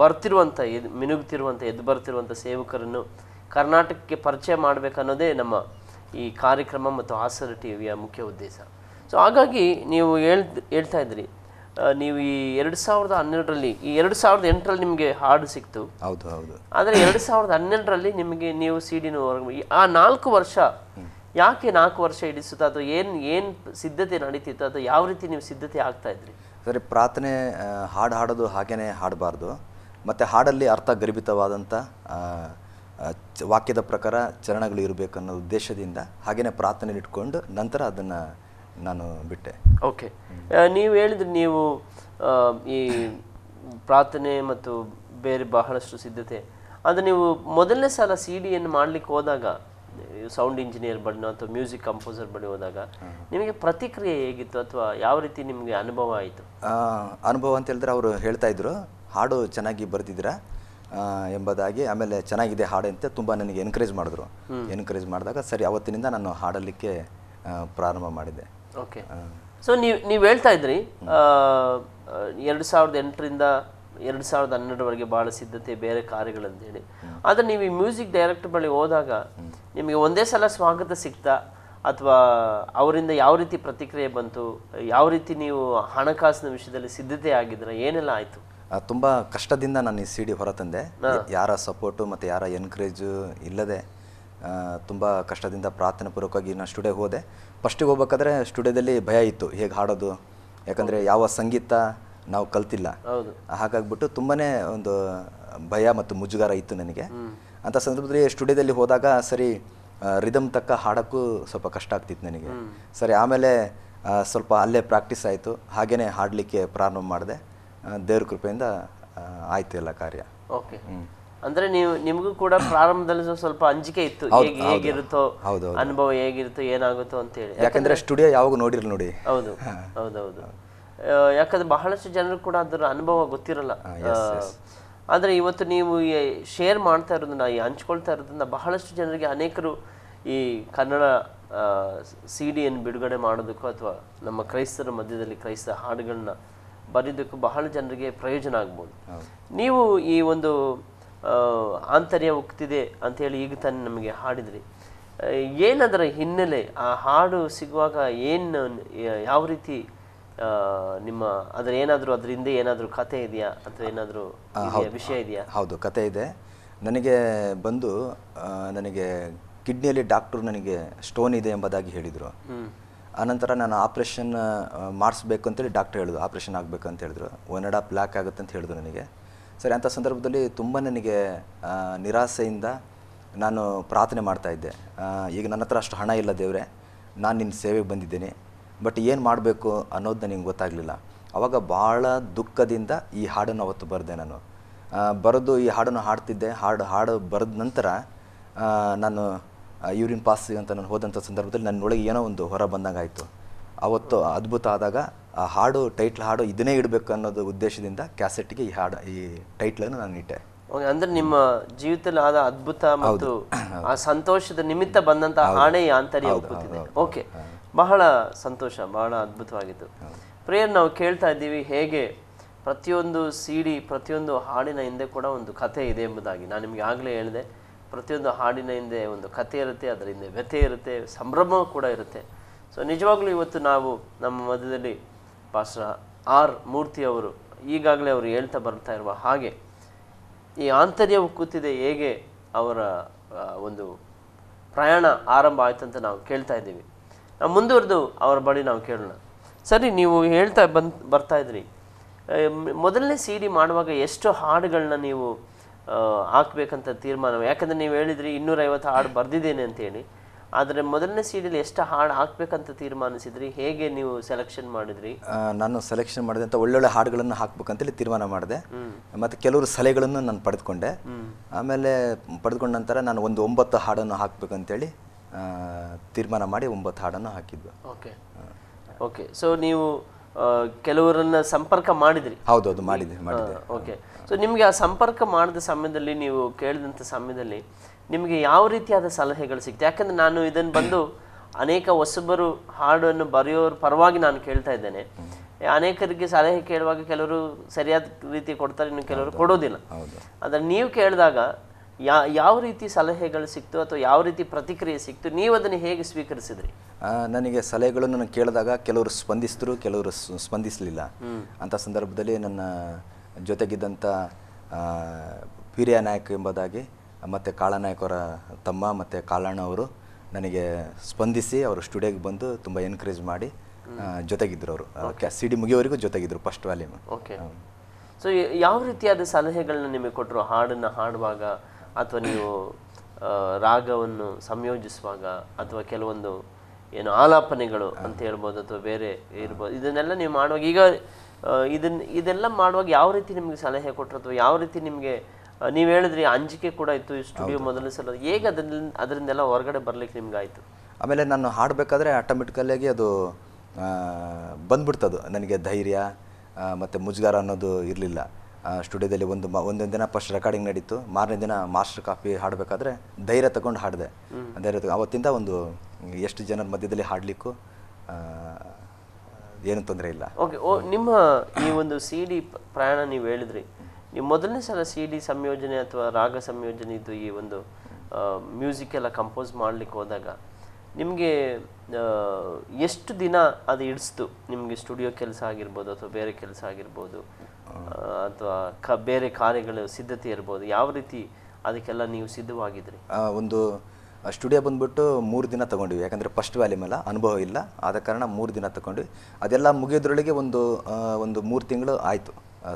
ಬರ್ತಿರುವಂಥ ಮಿನುಗುತ್ತಿರುವಂಥ ಎದ್ದು ಬರ್ತಿರುವಂಥ ಸೇವಕರನ್ನು ಕರ್ನಾಟಕಕ್ಕೆ ಪರಿಚಯ ಮಾಡಬೇಕನ್ನೋದೇ ನಮ್ಮ ಈ ಕಾರ್ಯಕ್ರಮ ಮತ್ತು ಆಸರ ಟಿವಿಯ ಮುಖ್ಯ ಉದ್ದೇಶ. ಸೊ ಹಾಗಾಗಿ ನೀವು ಹೇಳ್ತಾ ಇದ್ರಿ, ನೀವು ಈ 2012ರಲ್ಲಿ ಈ 2008ರಲ್ಲಿ ನಿಮಗೆ ಹಾಡು ಸಿಕ್ತು. ಹೌದು ಹೌದು. ಆದರೆ 2012ರಲ್ಲಿ ನಿಮಗೆ ನೀವು CD ಆ 4 ವರ್ಷ ಯಾಕೆ 4 ವರ್ಷ ಹಿಡಿಸುತ್ತಾ ಅಥವಾ ಏನು ಸಿದ್ಧತೆ ನಡೀತಿತ್ತು ಅಥವಾ ಯಾವ ರೀತಿ ನೀವು ಸಿದ್ಧತೆ ಆಗ್ತಾ ಇದ್ರಿ? ಸರಿ, ಪ್ರಾರ್ಥನೆ ಹಾಡು ಹಾಡೋದು ಹಾಗೇನೆ ಹಾಡಬಾರ್ದು. ಮತ್ತು ಹಾಡಲ್ಲಿ ಅರ್ಥ ಗರ್ಭಿತವಾದಂಥ ವಾಕ್ಯದ ಪ್ರಕಾರ ಚರಣಗಳು ಇರಬೇಕನ್ನೋ ಉದ್ದೇಶದಿಂದ ಹಾಗೇನೆ ಪ್ರಾರ್ಥನೆ ಇಟ್ಕೊಂಡು ನಂತರ ಅದನ್ನು ನಾನು ಬಿಟ್ಟೆ. ಓಕೆ, ನೀವು ಹೇಳಿದ್ರಿ ನೀವು ಈ ಪ್ರಾರ್ಥನೆ ಮತ್ತು ಬೇರೆ ಬಹಳಷ್ಟು ಸಿದ್ಧತೆ ಅದು ನೀವು ಮೊದಲನೇ ಸಲ CD-ಯನ್ನು ಮಾಡಲಿಕ್ಕೆ ಹೋದಾಗ ಸೌಂಡ್ ಇಂಜಿನಿಯರ್ ಬಳಿ ಅಥವಾ ಮ್ಯೂಸಿಕ್ ಕಂಪೋಸರ್ ಬಳಿ ಹೋದಾಗ ನಿಮಗೆ ಪ್ರತಿಕ್ರಿಯೆ ಹೇಗಿತ್ತು ಅಥವಾ ಯಾವ ರೀತಿ ನಿಮಗೆ ಅನುಭವ ಆಯಿತು? ಅನುಭವ ಅಂತ ಹೇಳಿದ್ರೆ ಅವರು ಹೇಳ್ತಾ ಇದ್ರು, ಹಾಡು ಚೆನ್ನಾಗಿ ಬರ್ತಿದ್ದೀರಾ ಎಂಬುದಾಗಿ. ಆಮೇಲೆ ಚೆನ್ನಾಗಿದೆ ಹಾಡು ಅಂತ ತುಂಬ ನನಗೆ ಎನ್ಕರೇಜ್ ಮಾಡಿದ್ರು. ಎನ್ಕರೇಜ್ ಮಾಡಿದಾಗ ಸರಿ ಅವತ್ತಿನಿಂದ ನಾನು ಹಾಡಲಿಕ್ಕೆ ಪ್ರಾರಂಭ ಮಾಡಿದೆ. ಓಕೆ, ಸೊ ನೀವು ಹೇಳ್ತಾ ಇದ್ರಿ 2008ರಿಂದ 2012ವರೆಗೆ ಭಾಳ ಸಿದ್ಧತೆ ಬೇರೆ ಕಾರ್ಯಗಳಂತೇಳಿ. ಆದರೆ ನೀವು ಈ ಮ್ಯೂಸಿಕ್ ಡೈರೆಕ್ಟರ್ ಬಳಿ ಹೋದಾಗ ನಿಮಗೆ ಒಂದೇ ಸಲ ಸ್ವಾಗತ ಸಿಗ್ತಾ ಅಥವಾ ಅವರಿಂದ ಯಾವ ರೀತಿ ಪ್ರತಿಕ್ರಿಯೆ ಬಂತು, ಯಾವ ರೀತಿ ನೀವು ಹಣಕಾಸಿನ ವಿಷಯದಲ್ಲಿ ಸಿದ್ಧತೆ ಆಗಿದ್ರೆ, ಏನೆಲ್ಲ ಆಯಿತು? ತುಂಬ ಕಷ್ಟದಿಂದ ನಾನು ಈ ಸಿ ಡಿ ಹೊರತಂದೆ. ಯಾರ ಸಪೋರ್ಟು ಮತ್ತು ಯಾರ ಎನ್ಕರೇಜು ಇಲ್ಲದೆ ತುಂಬ ಕಷ್ಟದಿಂದ ಪ್ರಾರ್ಥನೆ ಪೂರ್ವಕವಾಗಿ ನಾನು ಸ್ಟುಡಿಯೋಗೆ ಹೋದೆ. ಫಸ್ಟಿಗೆ ಹೋಗ್ಬೇಕಾದ್ರೆ ಸ್ಟುಡಿಯೋದಲ್ಲಿ ಭಯ ಇತ್ತು, ಹೇಗೆ ಹಾಡೋದು, ಯಾಕಂದರೆ ಯಾವ ಸಂಗೀತ ನಾವು ಕಲ್ತಿಲ್ಲ. ಹಾಗಾಗ್ಬಿಟ್ಟು ತುಂಬಾ ಒಂದು ಭಯ ಮತ್ತು ಮುಜುಗರ ಇತ್ತು ನನಗೆ. ಅಂಥ ಸಂದರ್ಭದಲ್ಲಿ ಸ್ಟುಡಿಯೋದಲ್ಲಿ ಹೋದಾಗ ಸರಿ ರಿದಮ್ ತಕ್ಕ ಹಾಡೋಕ್ಕೂ ಸ್ವಲ್ಪ ಕಷ್ಟ ಆಗ್ತಿತ್ತು ನನಗೆ. ಸರಿ ಆಮೇಲೆ ಸ್ವಲ್ಪ ಅಲ್ಲೇ ಪ್ರಾಕ್ಟೀಸ್ ಆಯಿತು, ಹಾಗೇ ಹಾಡಲಿಕ್ಕೆ ಪ್ರಾರಂಭ ಮಾಡಿದೆ. ದೇವ್ರ ಕೃಪೆಯಿಂದ ಆಯಿತು ಎಲ್ಲ ಕಾರ್ಯ. ಓಕೆ, ಅಂದ್ರೆ ನಿಮಗೂ ಕೂಡ ಪ್ರಾರಂಭದಲ್ಲಿ ಸ್ವಲ್ಪ ಅಂಜಿಕೆ ಇತ್ತು, ಹೇಗಿರುತ್ತೋ ಅನುಭವ, ಹೇಗಿರುತ್ತೋ ಏನಾಗುತ್ತೋ ಅಂತೇಳಿ. ಯಾಕಂದ್ರೆ ಸ್ಟುಡಿಯೋ ಯಾವಾಗ ನೋಡಿರಲ್ಲ ನೋಡಿ. ಹೌದು ಹೌದೌದು. ಯಾಕಂದ್ರೆ ಬಹಳಷ್ಟು ಜನರು ಕೂಡ ಅದರ ಅನುಭವ ಗೊತ್ತಿರಲ್ಲ. ಆದರೆ ಇವತ್ತು ನೀವು ಶೇರ್ ಮಾಡ್ತಾ ಇರೋದನ್ನ, ಹಂಚ್ಕೊಳ್ತಾ ಇರೋದನ್ನ ಬಹಳಷ್ಟು ಜನರಿಗೆ, ಅನೇಕರು ಈ ಕನ್ನಡ ಸಿ ಡಿಯನ್ನು ಬಿಡುಗಡೆ ಮಾಡೋದಕ್ಕೂ ಅಥವಾ ನಮ್ಮ ಕ್ರೈಸ್ತರ ಮಧ್ಯದಲ್ಲಿ ಕ್ರೈಸ್ತ ಹಾಡುಗಳನ್ನ ಬರೆಯೋದಕ್ಕೂ ಬಹಳ ಜನರಿಗೆ ಪ್ರಯೋಜನ ಆಗ್ಬೋದು. ನೀವು ಈ ಒಂದು ಆಂತರ್ಯ ಉಕ್ತಿದೆ ಅಂಥೇಳಿ ಈಗ ತಾನೇ ನಮಗೆ ಹಾಡಿದ್ರಿ. ಏನದರ ಹಿನ್ನೆಲೆ, ಆ ಹಾಡು ಸಿಗುವಾಗ ಏನು, ಯಾವ ರೀತಿ ನಿಮ್ಮ ಅದರ ಏನಾದರೂ ಅದ್ರ ಹಿಂದೆ ಏನಾದರೂ ಕತೆ ಇದೆಯಾ ಅಥವಾ ಏನಾದರೂ ವಿಷಯ ಇದೆಯಾ? ಹೌದು, ಕತೆ ಇದೆ. ನನಗೆ ಬಂದು ನನಗೆ ಕಿಡ್ನಿಯಲ್ಲಿ ಡಾಕ್ಟ್ರು ನನಗೆ ಸ್ಟೋನ್ ಇದೆ ಎಂಬುದಾಗಿ ಹೇಳಿದರು. ಆನಂತರ ನಾನು ಆಪ್ರೇಷನ್ ಮಾಡಿಸ್ಬೇಕು ಅಂತೇಳಿ ಡಾಕ್ಟ್ರ್ ಹೇಳಿದ್ರು, ಆಪ್ರೇಷನ್ ಆಗಬೇಕು ಅಂತ ಹೇಳಿದ್ರು. 1.5 ಲ್ಯಾಕ್ ಆಗುತ್ತೆ ಅಂತ ಹೇಳಿದ್ರು ನನಗೆ. ಸರಿ, ಅಂಥ ಸಂದರ್ಭದಲ್ಲಿ ತುಂಬ ನನಗೆ ನಿರಾಸೆಯಿಂದ ನಾನು ಪ್ರಾರ್ಥನೆ ಮಾಡ್ತಾಯಿದ್ದೆ. ಈಗ ನನ್ನ ಹತ್ರ ಅಷ್ಟು ಹಣ ಇಲ್ಲ ದೇವರೇ, ನಾನು ನಿನ್ನ ಸೇವೆಗೆ ಬಂದಿದ್ದೇನೆ, ಬಟ್ ಏನು ಮಾಡಬೇಕು ಅನ್ನೋದು ನನಗೆ ಗೊತ್ತಾಗಲಿಲ್ಲ. ಆವಾಗ ಭಾಳ ದುಃಖದಿಂದ ಈ ಹಾಡನ್ನು ಅವತ್ತು ಬರೆದೆ. ನಾನು ಬರೆದು ಈ ಹಾಡನ್ನು ಹಾಡ್ತಿದ್ದೆ. ಹಾಡು ಬರೆದ ನಂತರ ನಾನು ಯೂರಿನ್ ಪಾಸ್ ಅಂತ ನಾನು ಹೋದಂಥ ಸಂದರ್ಭದಲ್ಲಿ ನನ್ನೊಳಗೆ ಏನೋ ಒಂದು ಹೊರ ಬಂದಂಗೆ ಆಯಿತು. ಅವತ್ತು ಅದ್ಭುತ ಆದಾಗ ಆ ಹಾಡು, ಟೈಟ್ಲ್ ಹಾಡು ಇದನ್ನೇ ಇಡಬೇಕು ಅನ್ನೋದು ಉದ್ದೇಶದಿಂದ ಕ್ಯಾಸೆಟ್ಗೆ ಈ ಟೈಟ್ಲನ್ನು ನಾನು ಇಟ್ಟೆ. ಅಂದ್ರೆ ನಿಮ್ಮ ಜೀವಿತದಲ್ಲಿ ಆದ ಅದ್ಭುತ ಮತ್ತು ಆ ಸಂತೋಷದ ನಿಮಿತ್ತ ಬಂದಂತ ಹಾಡೇ ಆಂತರ್ಯ ಉಕ್ಕುತ್ತಿದೆ. ಓಕೆ, ಬಹಳ ಸಂತೋಷ, ಬಹಳ ಅದ್ಭುತವಾಗಿತ್ತು. ಪ್ರೇಯರ್, ನಾವು ಕೇಳ್ತಾ ಇದ್ದೀವಿ ಹೇಗೆ ಪ್ರತಿಯೊಂದು ಸಿ ಡಿ, ಪ್ರತಿಯೊಂದು ಹಾಡಿನ ಹಿಂದೆ ಕೂಡ ಒಂದು ಕಥೆ ಇದೆ ಎಂಬುದಾಗಿ. ನಾನು ನಿಮಗೆ ಆಗಲೇ ಹೇಳಿದೆ, ಪ್ರತಿಯೊಂದು ಹಾಡಿನ ಹಿಂದೆ ಒಂದು ಕಥೆ ಇರುತ್ತೆ, ಅದರ ಹಿಂದೆ ವ್ಯಥೆ ಇರುತ್ತೆ, ಸಂಭ್ರಮ ಕೂಡ ಇರುತ್ತೆ. ಸೊ ನಿಜವಾಗ್ಲೂ ಇವತ್ತು ನಾವು ನಮ್ಮ ಮಧ್ಯದಲ್ಲಿ ಪಾಸ್ಟರ್ ಆರ್ ಮೂರ್ತಿ ಅವರು ಈಗಾಗಲೇ ಅವರು ಹೇಳ್ತಾ ಬರ್ತಾ ಇರುವ ಹಾಗೆ ಈ ಆಂತರ್ಯ ಉಕ್ಕುತ್ತಿದೆ ಹೇಗೆ ಅವರ ಒಂದು ಪ್ರಯಾಣ ಆರಂಭ ಆಯ್ತು ಅಂತ ನಾವು ಕೇಳ್ತಾ ಇದ್ದೀವಿ. ನಾವು ಮುಂದುವರೆದು ಅವರ ಬಳಿ ನಾವು ಕೇಳೋಣ. ಸರಿ, ನೀವು ಹೇಳ್ತಾ ಬರ್ತಾ ಇದ್ರಿ, ಮೊದಲನೇ ಸಿ ಡಿ ಮಾಡುವಾಗ ಎಷ್ಟು ಹಾಡುಗಳನ್ನ ನೀವು ಹಾಕ್ಬೇಕಂತ ತೀರ್ಮಾನ? ಯಾಕಂದರೆ ನೀವು ಹೇಳಿದ್ರಿ 250 ಹಾಡು ಬರೆದಿದ್ದೇನೆ ಅಂತೇಳಿ. ಆದರೆ ಮೊದಲನೇ ಸಿ ಡಿಲಿ ಎಷ್ಟು ಹಾಡು ಹಾಕ್ಬೇಕಂತ ತೀರ್ಮಾನಿಸಿದ್ರಿ? ಹೇಗೆ ನೀವು ಸೆಲೆಕ್ಷನ್ ಮಾಡಿದ್ರಿ? ನಾನು ಸೆಲೆಕ್ಷನ್ ಮಾಡಿದೆ ಅಂತ ಒಳ್ಳೊಳ್ಳೆ ಹಾಡುಗಳನ್ನು ಹಾಕ್ಬೇಕಂತೇಳಿ ತೀರ್ಮಾನ ಮಾಡಿದೆ. ಮತ್ತು ಕೆಲವರು ಸಲಹೆಗಳನ್ನು ನಾನು ಪಡೆದುಕೊಂಡೆ. ಆಮೇಲೆ ಪಡೆದುಕೊಂಡ ನಂತರ ನಾನು ಒಂದು 9 ಹಾಡನ್ನು ಹಾಕ್ಬೇಕಂತೇಳಿ ತೀರ್ಮಾನ ಮಾಡಿ 9 ಹಾಡನ್ನು ಹಾಕಿದ್ದು. Okay okay. ಸೊ ನೀವು ಕೆಲವರನ್ನ ಸಂಪರ್ಕ ಮಾಡಿದ್ರಿ? ಹೌದೌದು, ಮಾಡಿದ್ದೆ. ಓಕೆ. ಸೊ ನಿಮಗೆ ಆ ಸಂಪರ್ಕ ಮಾಡಿದ ಸಮಯದಲ್ಲಿ, ನೀವು ಕೇಳಿದಂಥ ಸಮಯದಲ್ಲಿ ನಿಮಗೆ ಯಾವ ರೀತಿಯಾದ ಸಲಹೆಗಳು ಸಿಗ್ತದೆ? ಯಾಕಂದರೆ ನಾನು ಇದನ್ನು ಬಂದು ಅನೇಕ ಹೊಸಬರು ಹಾಡನ್ನು ಬರೆಯೋರ ಪರವಾಗಿ ನಾನು ಕೇಳ್ತಾ ಇದ್ದೇನೆ. ಅನೇಕರಿಗೆ ಸಲಹೆ ಕೇಳುವಾಗ ಕೆಲವರು ಸರಿಯಾದ ರೀತಿ ಕೊಡ್ತಾರೆ, ಇನ್ನು ಕೆಲವರು ಕೊಡೋದಿಲ್ಲ. ಆದರೆ ನೀವು ಕೇಳಿದಾಗ ಯಾವ ರೀತಿ ಸಲಹೆಗಳು ಸಿಕ್ತು ಅಥವಾ ಯಾವ ರೀತಿ ಪ್ರತಿಕ್ರಿಯೆ ಸಿಕ್ತು? ನೀವು ಅದನ್ನು ಹೇಗೆ ಸ್ವೀಕರಿಸಿದ್ರಿ? ನನಗೆ ಸಲಹೆಗಳನ್ನು ನಾನು ಕೇಳಿದಾಗ ಕೆಲವರು ಸ್ಪಂದಿಸಿದ್ರು, ಕೆಲವರು ಸ್ಪಂದಿಸಲಿಲ್ಲ. ಅಂಥ ಸಂದರ್ಭದಲ್ಲಿ ನನ್ನ ಜೊತೆಗಿದ್ದಂಥ ವೀರ್ಯ ನಾಯಕ್ ಎಂಬುದಾಗಿ ಮತ್ತು ಕಾಳನಾಯಕ್ ಅವರ ತಮ್ಮ ಮತ್ತು ಕಾಳಣ್ಣ ಅವರು ನನಗೆ ಸ್ಪಂದಿಸಿ ಅವರು ಸ್ಟುಡಿಯೋಗೆ ಬಂದು ತುಂಬ ಎನ್ಕರೇಜ್ ಮಾಡಿ ಜೊತೆಗಿದ್ರು. ಅವರು ಸಿ ಡಿ ಮುಗಿಯೋವರೆಗೂ ಜೊತೆಗಿದ್ರು ಫಸ್ಟ್ ವಾಲ್ಯೂಮ್. ಓಕೆ. ಸೊ ಯಾವ ರೀತಿಯಾದ ಸಲಹೆಗಳನ್ನ ನಿಮಗೆ ಕೊಟ್ಟರು ಹಾಡನ್ನು ಹಾಡುವಾಗ, ಅಥವಾ ನೀವು ರಾಗವನ್ನು ಸಂಯೋಜಿಸುವಾಗ, ಅಥವಾ ಕೆಲವೊಂದು ಏನು ಆಲಾಪನೆಗಳು ಅಂತ ಹೇಳ್ಬೋದು, ಅಥವಾ ಬೇರೆ ಇರ್ಬೋದು, ಇದನ್ನೆಲ್ಲ ನೀವು ಮಾಡುವಾಗ, ಈಗ ಇದೆಲ್ಲ ಮಾಡುವಾಗ ಯಾವ ರೀತಿ ನಿಮಗೆ ಸಲಹೆ ಕೊಟ್ಟರು? ಅಥವಾ ಯಾವ ರೀತಿ ನಿಮಗೆ, ನೀವು ಹೇಳಿದ್ರಿ ಅಂಜಿಕೆ ಕೂಡ ಇತ್ತು ಈ ಸ್ಟುಡಿಯೋ ಮೊದಲನೇ ಸಲ, ಹೇಗೆ ಅದರಿಂದೆಲ್ಲ ಹೊರಗಡೆ ಬರ್ಲಿಕ್ಕೆ ನಿಮ್ಗೆ ಆಯಿತು? ಆಮೇಲೆ ನಾನು ಹಾಡಬೇಕಾದ್ರೆ ಆಟೋಮೆಟಿಕಲಾಗಿ ಅದು ಬಂದ್ಬಿಡ್ತದು. ನನಗೆ ಧೈರ್ಯ ಮತ್ತು ಮುಜುಗರ ಅನ್ನೋದು ಇರಲಿಲ್ಲ. ಸ್ಟುಡಿಯೋದಲ್ಲಿ ಒಂದೊಂದು ದಿನ ಫಸ್ಟ್ ರೆಕಾರ್ಡಿಂಗ್ ನಡೀತು, ಮಾರನೇ ದಿನ ಮಾಸ್ಟರ್ ಕಾಪಿ ಹಾಡಬೇಕಾದ್ರೆ ಧೈರ್ಯ ತಗೊಂಡು ಹಾಡಿದೆ. ಅವತ್ತಿಂದ ಒಂದು ಎಷ್ಟು ಜನರ ಮಧ್ಯದಲ್ಲಿ ಹಾಡಲಿಕ್ಕೂ ಏನು ತೊಂದರೆ ಇಲ್ಲ. ಓಕೆ. ನಿಮ್ಮ ಈ ಒಂದು ಸಿ ಡಿ ಪ್ರಯಾಣ ನೀವು ಹೇಳಿದ್ರಿ, ನೀವು ಮೊದಲನೇ ಸಲ ಸಿ ಡಿ ಸಂಯೋಜನೆ ಅಥವಾ ರಾಗ ಸಂಯೋಜನೆ ಇದು ಈ ಒಂದು ಮ್ಯೂಸಿಕ್ ಎಲ್ಲ ಕಂಪೋಸ್ ಮಾಡಲಿಕ್ಕೆ ಹೋದಾಗ ನಿಮಗೆ ಎಷ್ಟು ದಿನ ಅದು ಇಡಿಸ್ತು? ನಿಮಗೆ ಸ್ಟುಡಿಯೋ ಕೆಲಸ ಆಗಿರ್ಬೋದು ಅಥವಾ ಬೇರೆ ಕೆಲಸ ಆಗಿರ್ಬೋದು ಅಥವಾ ಬೇರೆ ಕಾರ್ಯಗಳ ಸಿದ್ಧತೆ ಇರ್ಬೋದು, ಯಾವ ರೀತಿ ಅದಕ್ಕೆಲ್ಲ ನೀವು ಸಿದ್ಧವಾಗಿದ್ರಿ? ಒಂದು ಸ್ಟುಡಿಯೋ ಬಂದ್ಬಿಟ್ಟು 3 ದಿನ ತೊಗೊಂಡ್ವಿ. ಯಾಕಂದರೆ ಫಸ್ಟ್ ವ್ಯಾಲ್ಯೂಮ್ ಎಲ್ಲ ಅನುಭವ ಇಲ್ಲ, ಆದ ಕಾರಣ 3 ದಿನ ತೊಗೊಂಡ್ವಿ. ಅದೆಲ್ಲ ಮುಗಿಯೋದ್ರೊಳಗೆ ಒಂದು 3 ತಿಂಗಳು ಆಯಿತು.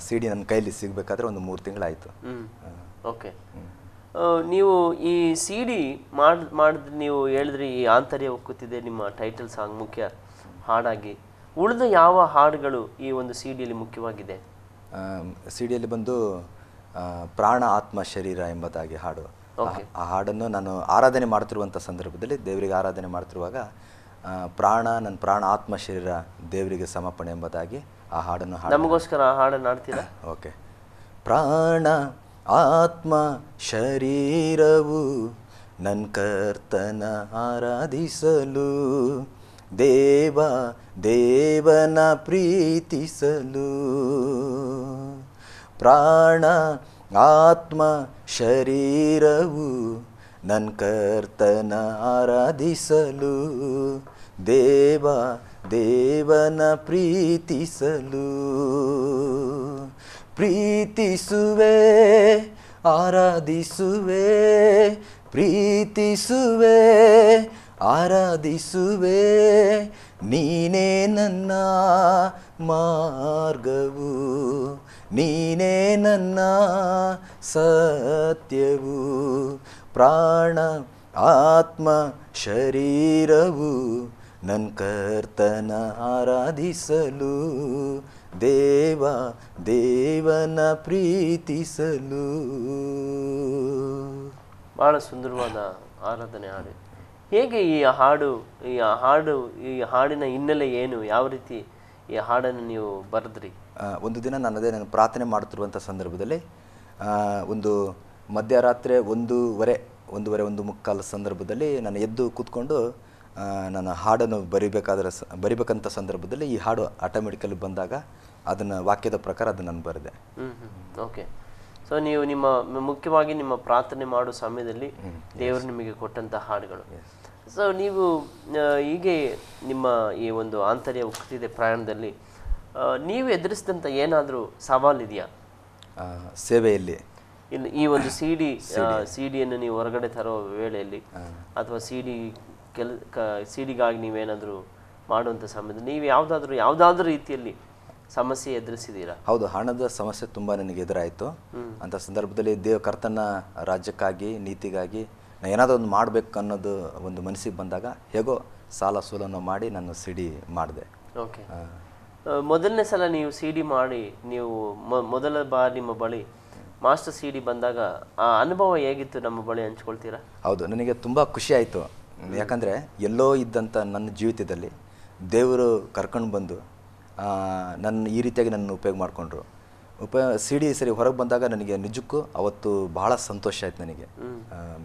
ಸಿ ಡಿ ನನ್ನ ಕೈಲಿ ಸಿಗಬೇಕಾದ್ರೆ ಒಂದು 3 ತಿಂಗಳು ಆಯಿತು. ಓಕೆ. ನೀವು ಈ ಸಿ ಡಿ ಮಾಡಿದ್ರೆ ನೀವು ಹೇಳಿದ್ರಿ ಈ ಆಂತರ್ಯ ಉಕ್ಕುತ್ತಿದೆ ನಿಮ್ಮ ಟೈಟಲ್ ಸಾಂಗ್ ಮುಖ್ಯ ಹಾಡಾಗಿ. ಉಳಿದ ಯಾವ ಹಾಡುಗಳು ಈ ಒಂದು ಸಿ ಡಿಯಲ್ಲಿ ಮುಖ್ಯವಾಗಿದೆ? ಸಿ ಡಿಯಲ್ಲಿ ಬಂದು ಪ್ರಾಣ ಆತ್ಮ ಶರೀರ ಎಂಬುದಾಗಿ ಹಾಡು. ಆ ಹಾಡನ್ನು ನಾನು ಆರಾಧನೆ ಮಾಡ್ತಿರುವಂಥ ಸಂದರ್ಭದಲ್ಲಿ, ದೇವರಿಗೆ ಆರಾಧನೆ ಮಾಡ್ತಿರುವಾಗ ನನ್ನ ಪ್ರಾಣ ಆತ್ಮ ಶರೀರ ದೇವರಿಗೆ ಸಮರ್ಪಣೆ ಎಂಬುದಾಗಿ ಆ ಹಾಡನ್ನು ನಮಗೋಸ್ಕರ ಆ ಹಾಡನ್ನು ಹಾಡ್ತೀರಾ? ಓಕೆ. ಪ್ರಾಣ ಆತ್ಮ ಶರೀರವು ನನ್ನ ಕರ್ತನ ಆರಾಧಿಸಲು, ದೇವನ ಪ್ರೀತಿಸಲು. ಪ್ರಾಣ ಆತ್ಮ ಶರೀರವು ನನ್ನ ಕರ್ತನ ಆರಾಧಿಸಲು, ದೇವನ ಪ್ರೀತಿಸಲು. ಪ್ರೀತಿಸುವೆ ಆರಾಧಿಸುವೆ, ಪ್ರೀತಿಸುವೆ ಆರಾಧಿಸುವೆ, ನೀನೇ ನನ್ನ ಮಾರ್ಗವು, ನೀನೇ ನನ್ನ ಸತ್ಯವು. ಪ್ರಾಣ ಆತ್ಮ ಶರೀರವು ನನ್ನ ಕರ್ತನ ಆರಾಧಿಸಲು, ದೇವನ ಪ್ರೀತಿಸಲು. ಬಹಳ ಸುಂದರವಾದ ಆರಾಧನೆ ಹಾಡು. ಹೇಗೆ ಈ ಹಾಡಿನ ಹಿನ್ನೆಲೆ ಏನು? ಯಾವ ರೀತಿ ಈ ಹಾಡನ್ನು ನೀವು ಬರೆದ್ರಿ? ಒಂದು ದಿನ ನಾನು ಪ್ರಾರ್ಥನೆ ಮಾಡುತ್ತಿರುವಂಥ ಸಂದರ್ಭದಲ್ಲಿ ಒಂದು ಮಧ್ಯರಾತ್ರಿ 1:15 ಸಂದರ್ಭದಲ್ಲಿ ನಾನು ಎದ್ದು ಕೂತ್ಕೊಂಡು ನಾನು ಹಾಡನ್ನು ಬರಿಬೇಕಂತ ಸಂದರ್ಭದಲ್ಲಿ ಈ ಹಾಡು ಆಟೋಮೆಟಿಕಲಿ ಬಂದಾಗ ಅದನ್ನು ವಾಕ್ಯದ ಪ್ರಕಾರ ಅದನ್ನು ನಾನು ಬರೆದೆ. ಓಕೆ. ಸೊ ನೀವು ಮುಖ್ಯವಾಗಿ ನಿಮ್ಮ ಪ್ರಾರ್ಥನೆ ಮಾಡೋ ಸಮಯದಲ್ಲಿ ದೇವರು ನಿಮಗೆ ಕೊಟ್ಟಂಥ ಹಾಡುಗಳು. ಸೊ ನೀವು ಹೀಗೆ ನಿಮ್ಮ ಈ ಒಂದು ಆಂತರ್ಯ ಉಕ್ತಿದೆ ಪ್ರಯಾಣದಲ್ಲಿ ನೀವು ಎದುರಿಸಿದಂಥ ಏನಾದರೂ ಸವಾಲಿದೆಯಾ ಸೇವೆಯಲ್ಲಿ? ಈ ಒಂದು ಸಿ ಡಿಯನ್ನು ನೀವು ಹೊರಗಡೆ ತರೋ ವೇಳೆಯಲ್ಲಿ ಅಥವಾ ಸಿ ಡಿಗಾಗಿ ನೀವೇನಾದರೂ ಮಾಡುವಂಥ ಸಮಯದಲ್ಲಿ ನೀವು ಯಾವುದಾದ್ರೂ ರೀತಿಯಲ್ಲಿ ಸಮಸ್ಯೆ ಎದುರಿಸಿದ್ದೀರಾ? ಹೌದು, ಹಣದ ಸಮಸ್ಯೆ ತುಂಬ ನನಗೆ ಎದುರಾಯಿತು. ಅಂಥ ಸಂದರ್ಭದಲ್ಲಿ ಕರ್ತನ ರಾಜ್ಯಕ್ಕಾಗಿ ನೀತಿಗಾಗಿ ನಾನು ಏನಾದರೂ ಒಂದು ಮಾಡಬೇಕು ಅನ್ನೋದು ಒಂದು ಮನಸ್ಸಿಗೆ ಬಂದಾಗ ಹೇಗೋ ಸಾಲ ಸೂಲನ್ನು ಮಾಡಿ ನಾನು ಸಿ ಡಿ ಮಾಡಿದೆ. ಓಕೆ. ಮೊದಲನೇ ಸಲ ನೀವು ಸಿ ಡಿ ಮಾಡಿ ನೀವು ಮೊದಲ ಬಾರಿ ನಿಮ್ಮ ಬಳಿ ಮಾಸ್ಟರ್ ಸಿ ಡಿ ಬಂದಾಗ ಆ ಅನುಭವ ಹೇಗಿತ್ತು ನಮ್ಮ ಬಳಿ ಹಂಚ್ಕೊಳ್ತೀರಾ? ಹೌದು, ನನಗೆ ತುಂಬ ಖುಷಿ ಆಯಿತು. ಯಾಕಂದರೆ ಎಲ್ಲೋ ಇದ್ದಂಥ ನನ್ನ ಜೀವಿತದಲ್ಲಿ ದೇವರು ಕರ್ಕೊಂಡು ಬಂದು ಈ ರೀತಿಯಾಗಿ ನನ್ನ ಉಪಯೋಗ ಮಾಡಿಕೊಂಡ್ರು. ಸಿ ಡಿ ಸರಿ ಹೊರಗೆ ಬಂದಾಗ ನನಗೆ ನಿಜಕ್ಕೂ ಅವತ್ತು ಭಾಳ ಸಂತೋಷ ಆಯ್ತು. ನನಗೆ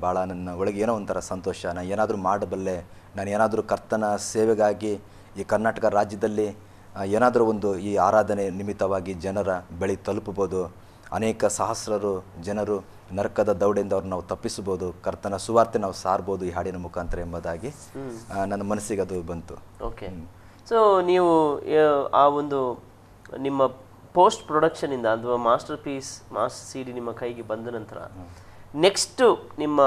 ಭಾಳ ನನ್ನ ಒಳಗೆ ಏನೋ ಒಂಥರ ಸಂತೋಷ. ನಾನು ಏನಾದರೂ ಮಾಡಬಲ್ಲೆ, ನಾನು ಏನಾದರೂ ಕರ್ತನ ಸೇವೆಗಾಗಿ ಈ ಕರ್ನಾಟಕ ರಾಜ್ಯದಲ್ಲಿ ಏನಾದರೂ ಒಂದು ಈ ಆರಾಧನೆ ನಿಮಿತ್ತವಾಗಿ ಜನರ ಬಳಿ ತಲುಪಬಹುದು, ಅನೇಕ ಸಹಸ್ರರು ಜನರು ನರಕದ ದೌಡೆಯಿಂದ ಅವ್ರು ನಾವು ತಪ್ಪಿಸಬಹುದು, ಕರ್ತನ ಸುವಾರ್ತೆ ನಾವು ಸಾರ್ಬೋದು ಈ ಹಾಡಿನ ಮುಖಾಂತರ ಎಂಬುದಾಗಿ ನನ್ನ ಮನಸ್ಸಿಗೆ ಅದು ಬಂತು. ಓಕೆ. ಸೊ ನೀವು ಆ ಒಂದು ನಿಮ್ಮ ಪೋಸ್ಟ್ ಪ್ರೊಡಕ್ಷನಿಂದ ಅಥವಾ ಮಾಸ್ಟರ್ ಸಿ ಡಿ ನಿಮ್ಮ ಕೈಗೆ ಬಂದ ನಂತರ ನೆಕ್ಸ್ಟು ನಿಮ್ಮ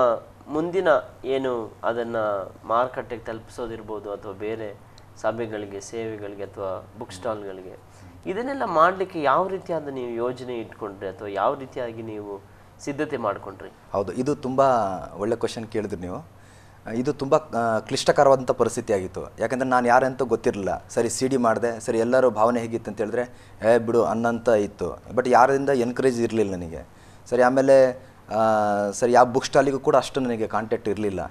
ಮುಂದಿನ ಏನು ಅದನ್ನು ಮಾರುಕಟ್ಟೆಗೆ ತಲುಪಿಸೋದಿರ್ಬೋದು ಅಥವಾ ಬೇರೆ ಸಭೆಗಳಿಗೆ, ಸೇವೆಗಳಿಗೆ ಅಥವಾ ಬುಕ್ ಸ್ಟಾಲ್ಗಳಿಗೆ, ಇದನ್ನೆಲ್ಲ ಮಾಡಲಿಕ್ಕೆ ಯಾವ ರೀತಿಯಾದ ನೀವು ಯೋಜನೆ ಇಟ್ಕೊಂಡ್ರಿ ಅಥವಾ ಯಾವ ರೀತಿಯಾಗಿ ನೀವು ಸಿದ್ಧತೆ ಮಾಡಿಕೊಂಡ್ರಿ? ಹೌದು, ಇದು ತುಂಬ ಒಳ್ಳೆ ಕ್ವಶನ್ ಕೇಳಿದ್ರಿ ನೀವು. ಇದು ತುಂಬ ಕ್ಲಿಷ್ಟಕರವಾದಂಥ ಪರಿಸ್ಥಿತಿ ಆಗಿತ್ತು. ಯಾಕಂದರೆ ನಾನು ಯಾರಂತ ಗೊತ್ತಿರಲಿಲ್ಲ. ಸರಿ ಸಿ ಡಿ ಮಾಡಿದೆ, ಸರಿ ಎಲ್ಲರೂ ಭಾವನೆ ಹೇಗಿತ್ತು ಅಂತ ಹೇಳಿದ್ರೆ ಬಿಡು ಅನ್ನಂತ ಇತ್ತು. ಬಟ್ ಯಾರಿಂದ ಎನ್ಕರೇಜ್ ಇರಲಿಲ್ಲ ನನಗೆ. ಸರಿ ಆಮೇಲೆ ಸರಿ ಯಾವ ಬುಕ್ ಸ್ಟಾಲಿಗೂ ಕೂಡ ಅಷ್ಟು ನನಗೆ ಕಾಂಟ್ಯಾಕ್ಟ್ ಇರಲಿಲ್ಲ.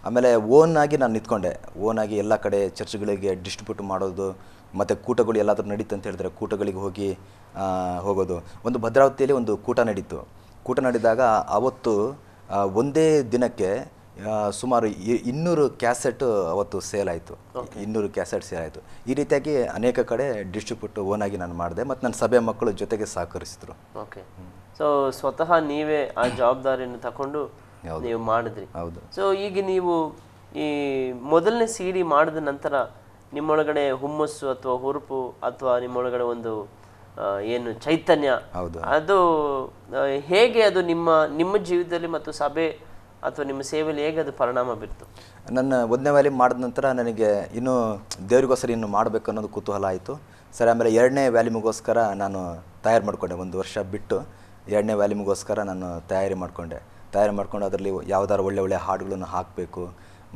ಆಮೇಲೆ ಓನಾಗಿ ನಾನು ನಿಂತ್ಕೊಂಡೆ. ಓನಾಗಿ ಎಲ್ಲ ಕಡೆ ಚರ್ಚ್ಗಳಿಗೆ ಡಿಸ್ಟ್ರಿಬ್ಯೂಟ್ ಮಾಡೋದು, ಮತ್ತು ಕೂಟಗಳು ಎಲ್ಲಾದರೂ ನಡೀತು ಅಂತ ಹೇಳಿದ್ರೆ ಕೂಟಗಳಿಗೆ ಹೋಗೋದು. ಒಂದು ಭದ್ರಾವತಿಯಲ್ಲಿ ಒಂದು ಕೂಟ ನಡೀತು. ಕೂಟ ನಡೆದಾಗ ಅವತ್ತು ಒಂದೇ ದಿನಕ್ಕೆ ಸುಮಾರು 200 ಕ್ಯಾಸೆಟ್ ಅವತ್ತು ಸೇಲ್ ಆಯಿತು. 200 ಕ್ಯಾಸೆಟ್ ಸೇಲ್ ಆಯಿತು. ಈ ರೀತಿಯಾಗಿ ಅನೇಕ ಕಡೆ ಡಿಸ್ಟ್ರಿಬ್ಯೂಟ್ ಓನಾಗಿ ನಾನು ಮಾಡಿದೆ ಮತ್ತು ನನ್ನ ಸಭೆ ಮಕ್ಕಳು ಜೊತೆಗೆ ಸಹಕರಿಸಿದ್ರು. ಓಕೆ. ಸೊ ಸ್ವತಃ ನೀವೇ ಆ ಜವಾಬ್ದಾರಿಯನ್ನು ತಗೊಂಡು ನೀವು ಮಾಡಿದ್ರಿ. ಹೌದು. ಸೊ ಈಗ ನೀವು ಈ ಮೊದಲನೇ CD ಮಾಡಿದ ನಂತರ ನಿಮ್ಮೊಳಗಡೆ ಹುಮ್ಮಸ್ಸು ಅಥವಾ ಹುರುಪು ಅಥವಾ ನಿಮ್ಮೊಳಗಡೆ ಒಂದು ಏನು ಚೈತನ್ಯ, ಅದು ಹೇಗೆ ಅದು ನಿಮ್ಮ ಜೀವಿತದಲ್ಲಿ ಮತ್ತು ಸಭೆ ಅಥವಾ ನಿಮ್ಮ ಸೇವೆಯಲ್ಲಿ ಹೇಗೆ ಅದು ಪರಿಣಾಮ ಬೀರ್ತು? ನನ್ನ 1ನೇ ವ್ಯಾಲ್ಯೂಮ್ ಮಾಡಿದ ನಂತರ ನನಗೆ ಇನ್ನೂ ದೇವರಿಗೋಸ್ಕರ ಇನ್ನು ಮಾಡಬೇಕು ಅನ್ನೋದು ಕುತೂಹಲ ಆಯಿತು. ಸರಿ, ಆಮೇಲೆ 2ನೇ ವ್ಯಾಲ್ಯೂಮಿಗೋಸ್ಕರ ನಾನು ತಯಾರು ಮಾಡಿಕೊಂಡೆ. 1 ವರ್ಷ ಬಿಟ್ಟು 2ನೇ ವ್ಯಾಲ್ಯೂಮಿಗೋಸ್ಕರ ನಾನು ತಯಾರಿ ಮಾಡಿಕೊಂಡು ಅದರಲ್ಲಿ ಯಾವುದಾದ್ರು ಒಳ್ಳೆ ಹಾಡುಗಳನ್ನು ಹಾಕಬೇಕು,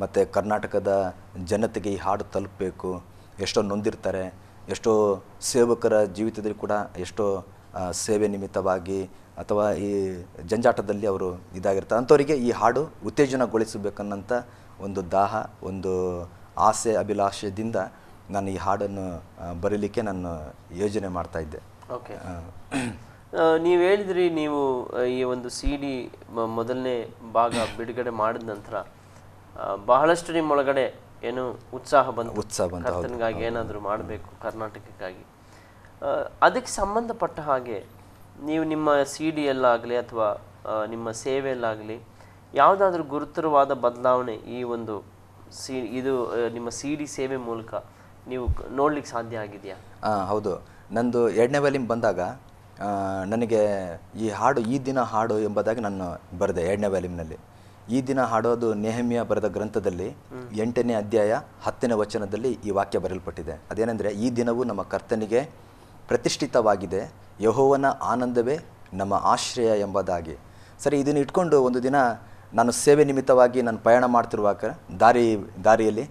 ಮತ್ತು ಕರ್ನಾಟಕದ ಜನತೆಗೆ ಈ ಹಾಡು ತಲುಪಬೇಕು. ಎಷ್ಟೋ ನೊಂದಿರ್ತಾರೆ, ಎಷ್ಟೋ ಸೇವಕರ ಜೀವಿತದಲ್ಲಿ ಕೂಡ ಎಷ್ಟೋ ಸೇವೆ ನಿಮಿತ್ತವಾಗಿ ಅಥವಾ ಈ ಜಂಜಾಟದಲ್ಲಿ ಅವರು ಇದಾಗಿರ್ತಾರೆ. ಅಂಥವರಿಗೆ ಈ ಹಾಡು ಉತ್ತೇಜನಗೊಳಿಸಬೇಕನ್ನಂಥ ಒಂದು ದಾಹ, ಒಂದು ಆಸೆ, ಅಭಿಲಾಷೆಯಿಂದ ನಾನು ಈ ಹಾಡನ್ನು ಬರೀಲಿಕ್ಕೆ ನಾನು ಯೋಜನೆ ಮಾಡ್ತಾಯಿದ್ದೆ. ಓಕೆ, ನೀವು ಹೇಳಿದ್ರಿ ನೀವು ಈ ಒಂದು CD ಮೊದಲನೇ ಭಾಗ ಬಿಡುಗಡೆ ಮಾಡಿದ ನಂತರ ಬಹಳಷ್ಟು ನಿಮ್ಮೊಳಗಡೆ ಏನು ಉತ್ಸಾಹ ಬಂತು, ಕರ್ತನಿಗಾಗಿ ಏನಾದರೂ ಮಾಡಬೇಕು ಕರ್ನಾಟಕಕ್ಕಾಗಿ. ಅದಕ್ಕೆ ಸಂಬಂಧಪಟ್ಟ ಹಾಗೆ ನೀವು ನಿಮ್ಮ CDಯಲ್ಲಾಗಲಿ ಅಥವಾ ನಿಮ್ಮ ಸೇವೆಯಲ್ಲಾಗಲಿ ಯಾವುದಾದ್ರೂ ಗುರುತರವಾದ ಬದಲಾವಣೆ ಈ ಒಂದು ಇದು ನಿಮ್ಮ CD ಸೇವೆ ಮೂಲಕ ನೀವು ನೋಡ್ಲಿಕ್ಕೆ ಸಾಧ್ಯ ಆಗಿದೆಯಾ? ಹೌದು. ನಂದು 2ನೇ ವ್ಯಾಲ್ಯೂಮ್ ಬಂದಾಗ ನನಗೆ ಈ ಹಾಡು ಈ ದಿನ ಹಾಡು ಎಂಬುದಾಗಿ ನಾನು ಬರೆದೆ 2ನೇ ವ್ಯಾಲ್ಯೂಮ್ನಲ್ಲಿ. ಈ ದಿನ ಹಾಡೋದು ನೆಹೆಮ್ಯ ಬರೆದ ಗ್ರಂಥದಲ್ಲಿ 8ನೇ ಅಧ್ಯಾಯ 10ನೇ ವಚನದಲ್ಲಿ ಈ ವಾಕ್ಯ ಬರೆಯಲ್ಪಟ್ಟಿದೆ. ಅದೇನೆಂದರೆ, ಈ ದಿನವು ನಮ್ಮ ಕರ್ತನಿಗೆ ಪ್ರತಿಷ್ಠಿತವಾಗಿದೆ, ಯೆಹೋವನ ಆನಂದವೇ ನಮ್ಮ ಆಶ್ರಯ ಎಂಬುದಾಗಿ. ಸರಿ, ಇದನ್ನು ಇಟ್ಕೊಂಡು ಒಂದು ದಿನ ನಾನು ಸೇವೆ ನಿಮಿತ್ತವಾಗಿ ನಾನು ಪ್ರಯಾಣ ಮಾಡ್ತಿರುವಾಗ ದಾರಿಯಲ್ಲಿ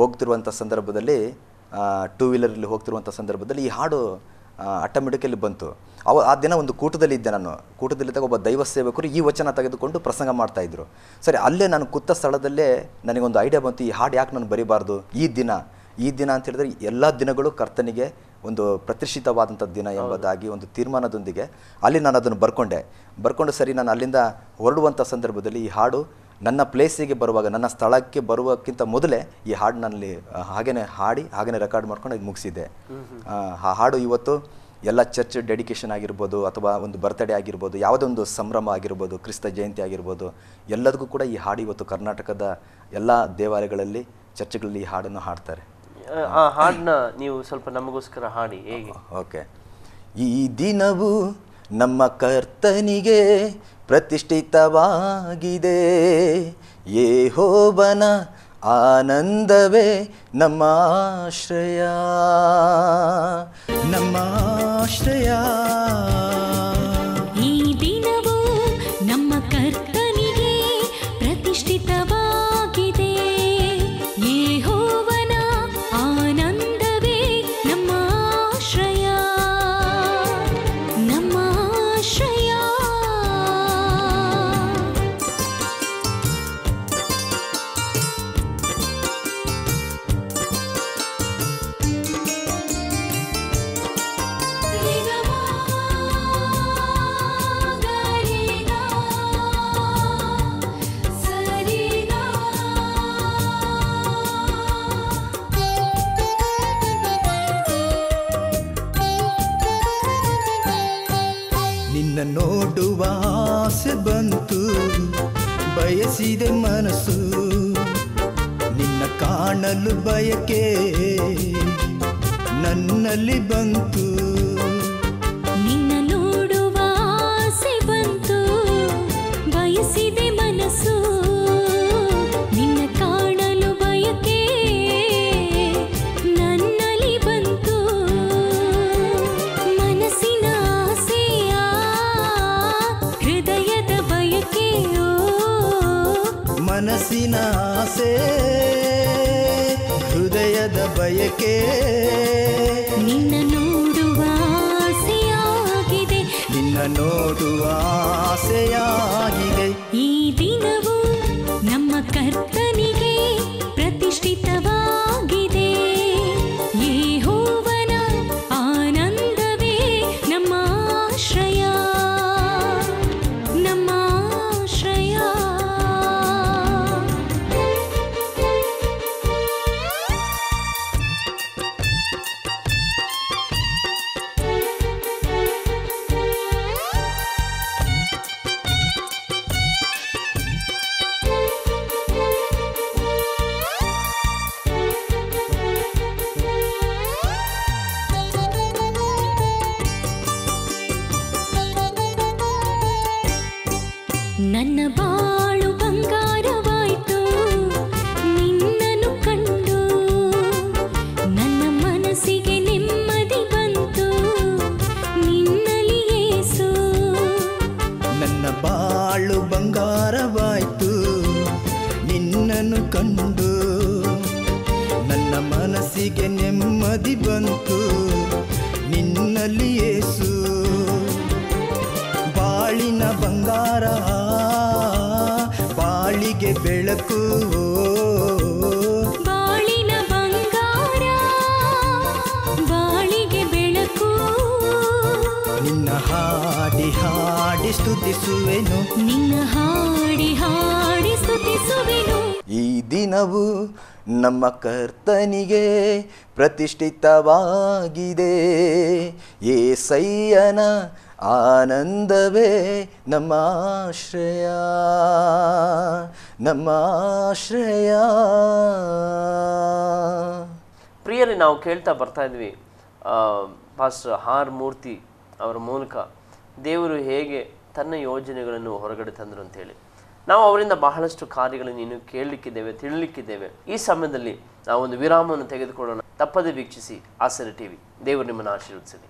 ಹೋಗ್ತಿರುವಂಥ ಸಂದರ್ಭದಲ್ಲಿ, 2 ವೀಲರಲ್ಲಿ ಹೋಗ್ತಿರುವಂಥ ಸಂದರ್ಭದಲ್ಲಿ ಈ ಹಾಡು ಆಟೋಮೆಟಿಕಲಿ ಬಂತು. ಆ ದಿನ ಒಂದು ಕೂಟದಲ್ಲಿದ್ದೆ. ನಾನು ಕೂಟದಲ್ಲಿದ್ದಾಗ ಒಬ್ಬ ದೈವ ಸೇವಕರು ಈ ವಚನ ತೆಗೆದುಕೊಂಡು ಪ್ರಸಂಗ ಮಾಡ್ತಾಯಿದ್ರು. ಸರಿ, ಅಲ್ಲೇ ನಾನು ಕೂತ ಸ್ಥಳದಲ್ಲೇ ನನಗೊಂದು ಐಡಿಯಾ ಬಂತು, ಈ ಹಾಡು ಯಾಕೆ ನಾನು ಬರಿಬಾರ್ದು? ಈ ದಿನ ಅಂತ ಹೇಳಿದ್ರೆ ಎಲ್ಲ ದಿನಗಳು ಕರ್ತನಿಗೆ ಒಂದು ಪ್ರತಿಷ್ಠಿತವಾದಂಥ ದಿನ ಎಂಬುದಾಗಿ ಒಂದು ತೀರ್ಮಾನದೊಂದಿಗೆ ಅಲ್ಲಿ ನಾನು ಅದನ್ನು ಬರ್ಕೊಂಡು ಸರಿ, ನಾನು ಅಲ್ಲಿಂದ ಹೊರಡುವಂಥ ಸಂದರ್ಭದಲ್ಲಿ ಈ ಹಾಡು ನನ್ನ ಪ್ಲೇಸಿಗೆ ಬರುವಾಗ, ನನ್ನ ಸ್ಥಳಕ್ಕೆ ಬರುವಕ್ಕಿಂತ ಮೊದಲೇ ಈ ಹಾಡು ನನ್ನಲ್ಲಿ ಹಾಗೇನೆ ರೆಕಾರ್ಡ್ ಮಾಡ್ಕೊಂಡು ಅದು ಮುಗಿಸಿದ್ದೆ. ಆ ಹಾಡು ಇವತ್ತು ಎಲ್ಲ ಚರ್ಚ್ ಡೆಡಿಕೇಶನ್ ಆಗಿರ್ಬೋದು, ಅಥವಾ ಒಂದು ಬರ್ತ್ಡೇ ಆಗಿರ್ಬೋದು, ಯಾವುದೋ ಒಂದು ಸಂಭ್ರಮ ಆಗಿರ್ಬೋದು, ಕ್ರಿಸ್ತ ಜಯಂತಿ ಆಗಿರ್ಬೋದು, ಎಲ್ಲದಕ್ಕೂ ಕೂಡ ಈ ಹಾಡು ಇವತ್ತು ಕರ್ನಾಟಕದ ಎಲ್ಲ ದೇವಾಲಯಗಳಲ್ಲಿ, ಚರ್ಚ್ಗಳಲ್ಲಿ ಈ ಹಾಡನ್ನು ಹಾಡ್ತಾರೆ. ಆ ಹಾಡನ್ನ ನೀವು ಸ್ವಲ್ಪ ನಮಗೋಸ್ಕರ ಹಾಡಿ ಹೇಗೆ? ಓಕೆ. ಈ ದಿನವು ನಮ್ಮ ಕರ್ತನಿಗೆ ಪ್ರತಿಷ್ಠಿತವಾಗಿದೆ, ಯೆಹೋವನ ಆನಂದವೇ ನಮ್ಮ ಆಶ್ರಯ. ಈ ದಿನವು ನಮ್ಮ ಕರ್ತನಿಗೆ ಪ್ರತಿಷ್ಠಿತವಾಗಿದೆ, ಯೆಹೋವನ ಆನಂದವೇ ನಮ್ಮ ಆಶ್ರಯ, ನಮ್ಮ ಆಶ್ರಯ. ನಿನ್ನ ನೋಡುವ ಆಸೆ ಬಂತು, ಬಯಸಿದೆ ಮನಸ್ಸು, ನಿನ್ನ ಕಾಣಲು ಬಯಕೆ ನನ್ನಲ್ಲಿ ಬಂತು. ನಿನ್ನ ನೋಡುವ ಆಸೆ ಬಂತು, ಬಯಸಿದೆ ಮನಸ್ಸು, ನಿನ್ನ ಕಾಣಲು ಬಯಕೆ ನನ್ನಲ್ಲಿ ಬಂತು. ಮನಸ್ಸಿನ ಆಸೆಯ ಹೃದಯದ ಬಯಕೆಯೋ, ಮನಸ್ಸಿನ ಆಸೆ ಹೃದಯದ ಬಯಕೆ, ನಿನ್ನ ನೋಡುವ ಆಸೆಯಾಗಿದೆ, ನಿನ್ನ ನೋಡುವ ಆಸೆಯಾಗಿದೆ. ಈ ದಿನವು ನಮ್ಮ ಕರ್ತನಿಗೆ ಪ್ರತಿಷ್ಠಿತವಾಗಿದೆ, ಯೆಹೋವನ ಆನಂದವೇ ನಮ್ಮ ಆಶ್ರಯ, ನಮ್ಮ ಆಶ್ರಯ. ನನ್ನ ಬಾಳು ಬಂಗಾರವಾಯ್ತು ನಿನ್ನನ್ನು ಕಂಡು, ನನ್ನ ಮನಸ್ಸಿಗೆ ನೆಮ್ಮದಿ ಬಂತು ನಿನ್ನಲ್ಲಿ ಯೇಸು. ನನ್ನ ಬಾಳು ಬಂಗಾರವಾಯ್ತು ನಿನ್ನನ್ನು ಕಂಡು, ನನ್ನ ಮನಸ್ಸಿಗೆ ನೆಮ್ಮದಿ ಬಂತು ನಿನ್ನಲ್ಲಿ ಯೇಸು. ಬಾಳಿನ ಬಂಗಾರ ಬಾಳಿಗೆ ಬೆಳಕು, ಬಾಳಿನ ಬಂಗಾರ ಬಾಳಿಗೆ ಬೆಳಕು. ನಿನ್ನ ಹಾಡಿ ಹಾಡಿ ಸ್ತುತಿಸುವೆನು, ನಿನ್ನ ಹಾಡಿ ಹಾಡಿ ಸ್ತುತಿಸುವೆನು. ಈ ದಿನವು ನಮ್ಮ ಕರ್ತನಿಗೆ ಪ್ರತಿಷ್ಠಿತವಾಗಿದೆ. యేసయ్యನ ಆನಂದವೇ ನಮ್ಮ ಆಶ್ರಯ, ನಮ್ಮ ಆಶ್ರಯ. ಪ್ರಿಯರೇ, ನಾವು ಕೇಳ್ತಾ ಬರ್ತಾ ಇದ್ವಿ ಪಾಸ್ಟರ್ ಆರ್ ಮೂರ್ತಿ ಅವರ ಮೂಲಕ ದೇವರು ಹೇಗೆ ತನ್ನ ಯೋಜನೆಗಳನ್ನು ಹೊರಗಡೆ ತಂದರು ಅಂತೇಳಿ. ನಾವು ಅವರಿಂದ ಬಹಳಷ್ಟು ಕಾರ್ಯಗಳನ್ನು ಇನ್ನು ಕೇಳಲಿಕ್ಕಿದ್ದೇವೆ, ತಿಳಿಲಿಕ್ಕಿದ್ದೇವೆ. ಈ ಸಮಯದಲ್ಲಿ ನಾವು ಒಂದು ವಿರಾಮವನ್ನು ತೆಗೆದುಕೊಳ್ಳೋಣ. ತಪ್ಪದೆ ವೀಕ್ಷಿಸಿ ಆಸರೆ ಟಿವಿ. ದೇವರು ನಿಮ್ಮನ್ನು ಆಶೀರ್ವದಿಸಲಿ.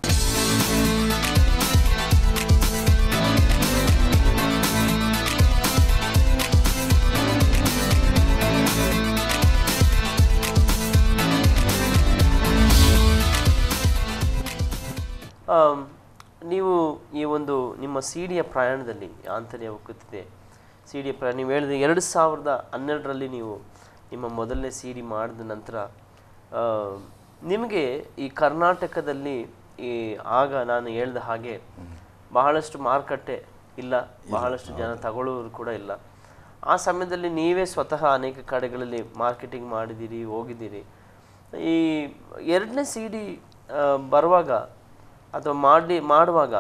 ನೀವು ಈ ಒಂದು ನಿಮ್ಮ ಸಿಡಿಯ ಪ್ರಯಾಣದಲ್ಲಿ ಆಂತರ್ಯ ಉಕ್ಕುತ್ತಿದೆ. ಸಿಡಿಯ ಪ್ರಯಾಣ ನೀವು ಹೇಳಿದ್ರೆ 2012ರಲ್ಲಿ ನೀವು ನಿಮ್ಮ ಮೊದಲನೇ ಸಿಡಿ ಮಾಡಿದ ನಂತರ ನಿಮಗೆ ಈ ಕರ್ನಾಟಕದಲ್ಲಿ ಆಗ ನಾನು ಹೇಳಿದ ಹಾಗೆ ಬಹಳಷ್ಟು ಮಾರುಕಟ್ಟೆ ಇಲ್ಲ, ಬಹಳಷ್ಟು ಜನ ತಗೊಳ್ಳೋರು ಕೂಡ ಇಲ್ಲ. ಆ ಸಮಯದಲ್ಲಿ ನೀವೇ ಸ್ವತಃ ಅನೇಕ ಕಡೆಗಳಲ್ಲಿ ಮಾರ್ಕೆಟಿಂಗ್ ಮಾಡಿದ್ದೀರಿ, ಹೋಗಿದ್ದೀರಿ. ಈ ಎರಡನೇ ಸಿಡಿ ಬರುವಾಗ ಅಥವಾ ಮಾಡುವಾಗ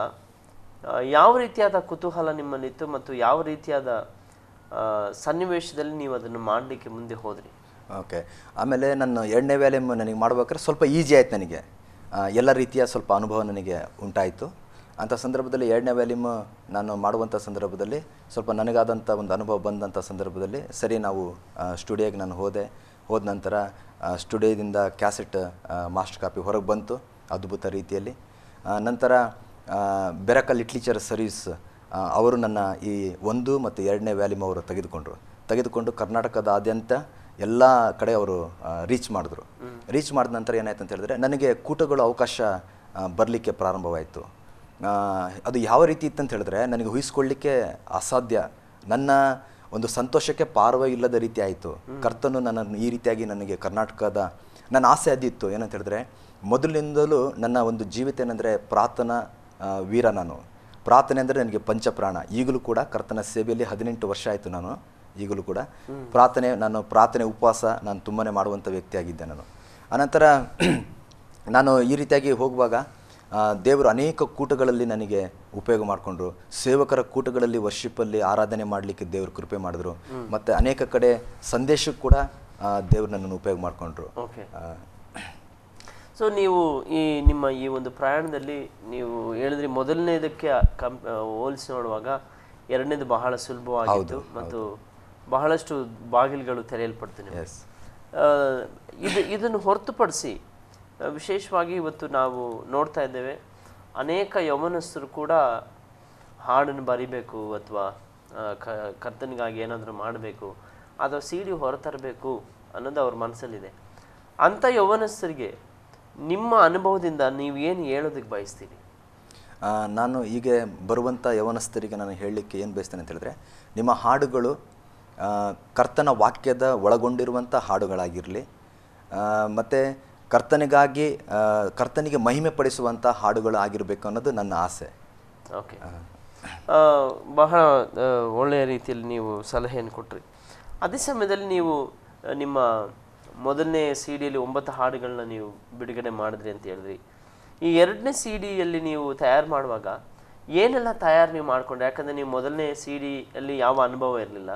ಯಾವ ರೀತಿಯಾದ ಕುತೂಹಲ ನಿಮ್ಮಲ್ಲಿತ್ತು ಮತ್ತು ಯಾವ ರೀತಿಯಾದ ಸನ್ನಿವೇಶದಲ್ಲಿ ನೀವು ಅದನ್ನು ಮಾಡಲಿಕ್ಕೆ ಮುಂದೆ ಹೋದ್ರಿ? ಓಕೆ. ಆಮೇಲೆ ನನ್ನ 2ನೇ ವ್ಯಾಲ್ಯೂಮ್ ನನಗೆ ಮಾಡ್ಬೇಕಾದ್ರೆ ಸ್ವಲ್ಪ ಈಸಿ ಆಯ್ತು. ನನಗೆ ಎಲ್ಲ ರೀತಿಯ ಸ್ವಲ್ಪ ಅನುಭವ ನನಗೆ ಉಂಟಾಯಿತು. ಅಂಥ ಸಂದರ್ಭದಲ್ಲಿ 2ನೇ ವ್ಯಾಲ್ಯೂಮ್ ನಾನು ಮಾಡುವಂಥ ಸಂದರ್ಭದಲ್ಲಿ ಸ್ವಲ್ಪ ನನಗಾದಂಥ ಒಂದು ಅನುಭವ ಬಂದಂಥ ಸಂದರ್ಭದಲ್ಲಿ ಸರಿ ನಾವು ಸ್ಟುಡಿಯೋಗೆ ನಾನು ಹೋದ ನಂತರ ಸ್ಟುಡಿಯೋದಿಂದ ಕ್ಯಾಸೆಟ್ ಮಾಸ್ಟರ್ ಕಾಪಿ ಹೊರಗೆ ಬಂತು ಅದ್ಭುತ ರೀತಿಯಲ್ಲಿ. ನಂತರ ಬೆರಕ ಲಿಟ್ರೇಚರ್ ಸರ್ವಿಸ್ ಅವರು ನನ್ನ ಈ 1 ಮತ್ತು 2ನೇ ವ್ಯಾಲ್ಯೂಮ್ ಅವರು ತೆಗೆದುಕೊಂಡು ಕರ್ನಾಟಕದಾದ್ಯಂತ ಎಲ್ಲ ಕಡೆ ಅವರು ರೀಚ್ ಮಾಡಿದ್ರು. ರೀಚ್ ಮಾಡಿದ ನಂತರ ಏನಾಯ್ತು ಅಂತ ಹೇಳಿದ್ರೆ ನನಗೆ ಕೂಟಗಳು ಅವಕಾಶ ಬರಲಿಕ್ಕೆ ಪ್ರಾರಂಭವಾಯಿತು. ಅದು ಯಾವ ರೀತಿ ಇತ್ತಂತ ಹೇಳಿದ್ರೆ ನನಗೆ ಊಹಿಸ್ಕೊಳ್ಳಿಕ್ಕೆ ಅಸಾಧ್ಯ. ನನ್ನ ಒಂದು ಸಂತೋಷಕ್ಕೆ ಪಾರವೇ ಇಲ್ಲದ ರೀತಿ ಆಯಿತು. ಕರ್ತನು ನನ್ನನ್ನು ಈ ರೀತಿಯಾಗಿ ನನಗೆ ಕರ್ನಾಟಕದ ನನ್ನ ಆಸೆ ಅದಿತ್ತು. ಏನಂತ ಹೇಳಿದ್ರೆ ಮೊದಲಿನಿಂದಲೂ ನನ್ನ ಒಂದು ಜೀವಿತ ಏನಂದರೆ ಪ್ರಾರ್ಥನಾ ವೀರ. ನಾನು ಪ್ರಾರ್ಥನೆ ಅಂದರೆ ನನಗೆ ಪಂಚಪ್ರಾಣ. ಈಗಲೂ ಕೂಡ ಕರ್ತನ ಸೇವೆಯಲ್ಲಿ 18 ವರ್ಷ ಆಯಿತು. ನಾನು ಈಗಲೂ ಕೂಡ ಪ್ರಾರ್ಥನೆ ಉಪವಾಸ ನಾನು ತುಂಬಾ ಮಾಡುವಂಥ ವ್ಯಕ್ತಿಯಾಗಿದ್ದೆ ನಾನು. ಅನಂತರ ನಾನು ಈ ರೀತಿಯಾಗಿ ಹೋಗುವಾಗ ದೇವರು ಅನೇಕ ಕೂಟಗಳಲ್ಲಿ ನನಗೆ ಉಪಯೋಗ ಮಾಡಿಕೊಂಡ್ರು. ಸೇವಕರ ಕೂಟಗಳಲ್ಲಿ ವರ್ಷಿಪ್ಪಲ್ಲಿ ಆರಾಧನೆ ಮಾಡಲಿಕ್ಕೆ ದೇವರು ಕೃಪೆ ಮಾಡಿದ್ರು. ಮತ್ತು ಅನೇಕ ಕಡೆ ಸಂದೇಶಕ್ಕೆ ಕೂಡ ದೇವರು ನನ್ನನ್ನು ಉಪಯೋಗ ಮಾಡಿಕೊಂಡ್ರು. ಸೊ ನೀವು ನಿಮ್ಮ ಈ ಒಂದು ಪ್ರಯಾಣದಲ್ಲಿ ನೀವು ಹೇಳಿದ್ರಿ ಮೊದಲನೇದಕ್ಕೆ ಹೋಲಿಸಿ ನೋಡುವಾಗ 2ನೇದು ಬಹಳ ಸುಲಭವಾಗಿತ್ತು ಮತ್ತು ಬಹಳಷ್ಟು ಬಾಗಿಲುಗಳು ತೆರೆಯಲ್ಪಡ್ತವೆ. ಇದನ್ನು ಹೊರತುಪಡಿಸಿ ವಿಶೇಷವಾಗಿ ಇವತ್ತು ನಾವು ನೋಡ್ತಾ ಇದ್ದೇವೆ ಅನೇಕ ಯೌವನಸ್ಥರು ಕೂಡ ಹಾಡನ್ನು ಬರಿಬೇಕು ಅಥವಾ ಕರ್ತನಿಗಾಗಿ ಏನಾದರೂ ಮಾಡಬೇಕು ಅಥವಾ ಸಿಡಿ ಹೊರತರಬೇಕು ಅನ್ನೋದು ಅವ್ರ ಮನಸ್ಸಲ್ಲಿದೆ. ಅಂಥ ಯೌವನಸ್ಥರಿಗೆ ನಿಮ್ಮ ಅನುಭವದಿಂದ ನೀವು ಏನು ಹೇಳೋದಕ್ಕೆ ಬಯಸ್ತೀರಿ? ನಾನು ಈಗ ಬರುವಂಥ ಯೌವನಸ್ಥರಿಗೆ ನಾನು ಹೇಳಲಿಕ್ಕೆ ಏನು ಬಯಸ್ತೇನೆ ಅಂತ ಹೇಳಿದ್ರೆ, ನಿಮ್ಮ ಹಾಡುಗಳು ಕರ್ತನ ವಾಕ್ಯದ ಒಳಗೊಂಡಿರುವಂಥ ಹಾಡುಗಳಾಗಿರಲಿ ಮತ್ತು ಕರ್ತನಿಗೆ ಮಹಿಮೆ ಪಡಿಸುವಂಥ ಹಾಡುಗಳು ಆಗಿರಬೇಕು ಅನ್ನೋದು ನನ್ನ ಆಸೆ. ಓಕೆ, ಬಹಳ ಒಳ್ಳೆಯ ರೀತಿಯಲ್ಲಿ ನೀವು ಸಲಹೆಯನ್ನು ಕೊಟ್ರಿ. ಅದೇ ಸಮಯದಲ್ಲಿ ನೀವು ನಿಮ್ಮ ಮೊದಲನೇ ಸಿಡಿಯಲ್ಲಿ 9 ಹಾಡುಗಳನ್ನ ನೀವು ಬಿಡುಗಡೆ ಮಾಡಿದ್ರಿ ಅಂತ ಹೇಳಿದ್ರಿ. ಈ 2ನೇ ಸಿಡಿಯಲ್ಲಿ ನೀವು ತಯಾರು ಮಾಡುವಾಗ ಏನೆಲ್ಲ ತಯಾರು ನೀವು ಮಾಡಿಕೊಂಡ್ರೆ? ಯಾಕಂದರೆ ನೀವು ಮೊದಲನೇ ಸಿಡಿಯಲ್ಲಿ ಯಾವ ಅನುಭವ ಇರಲಿಲ್ಲ,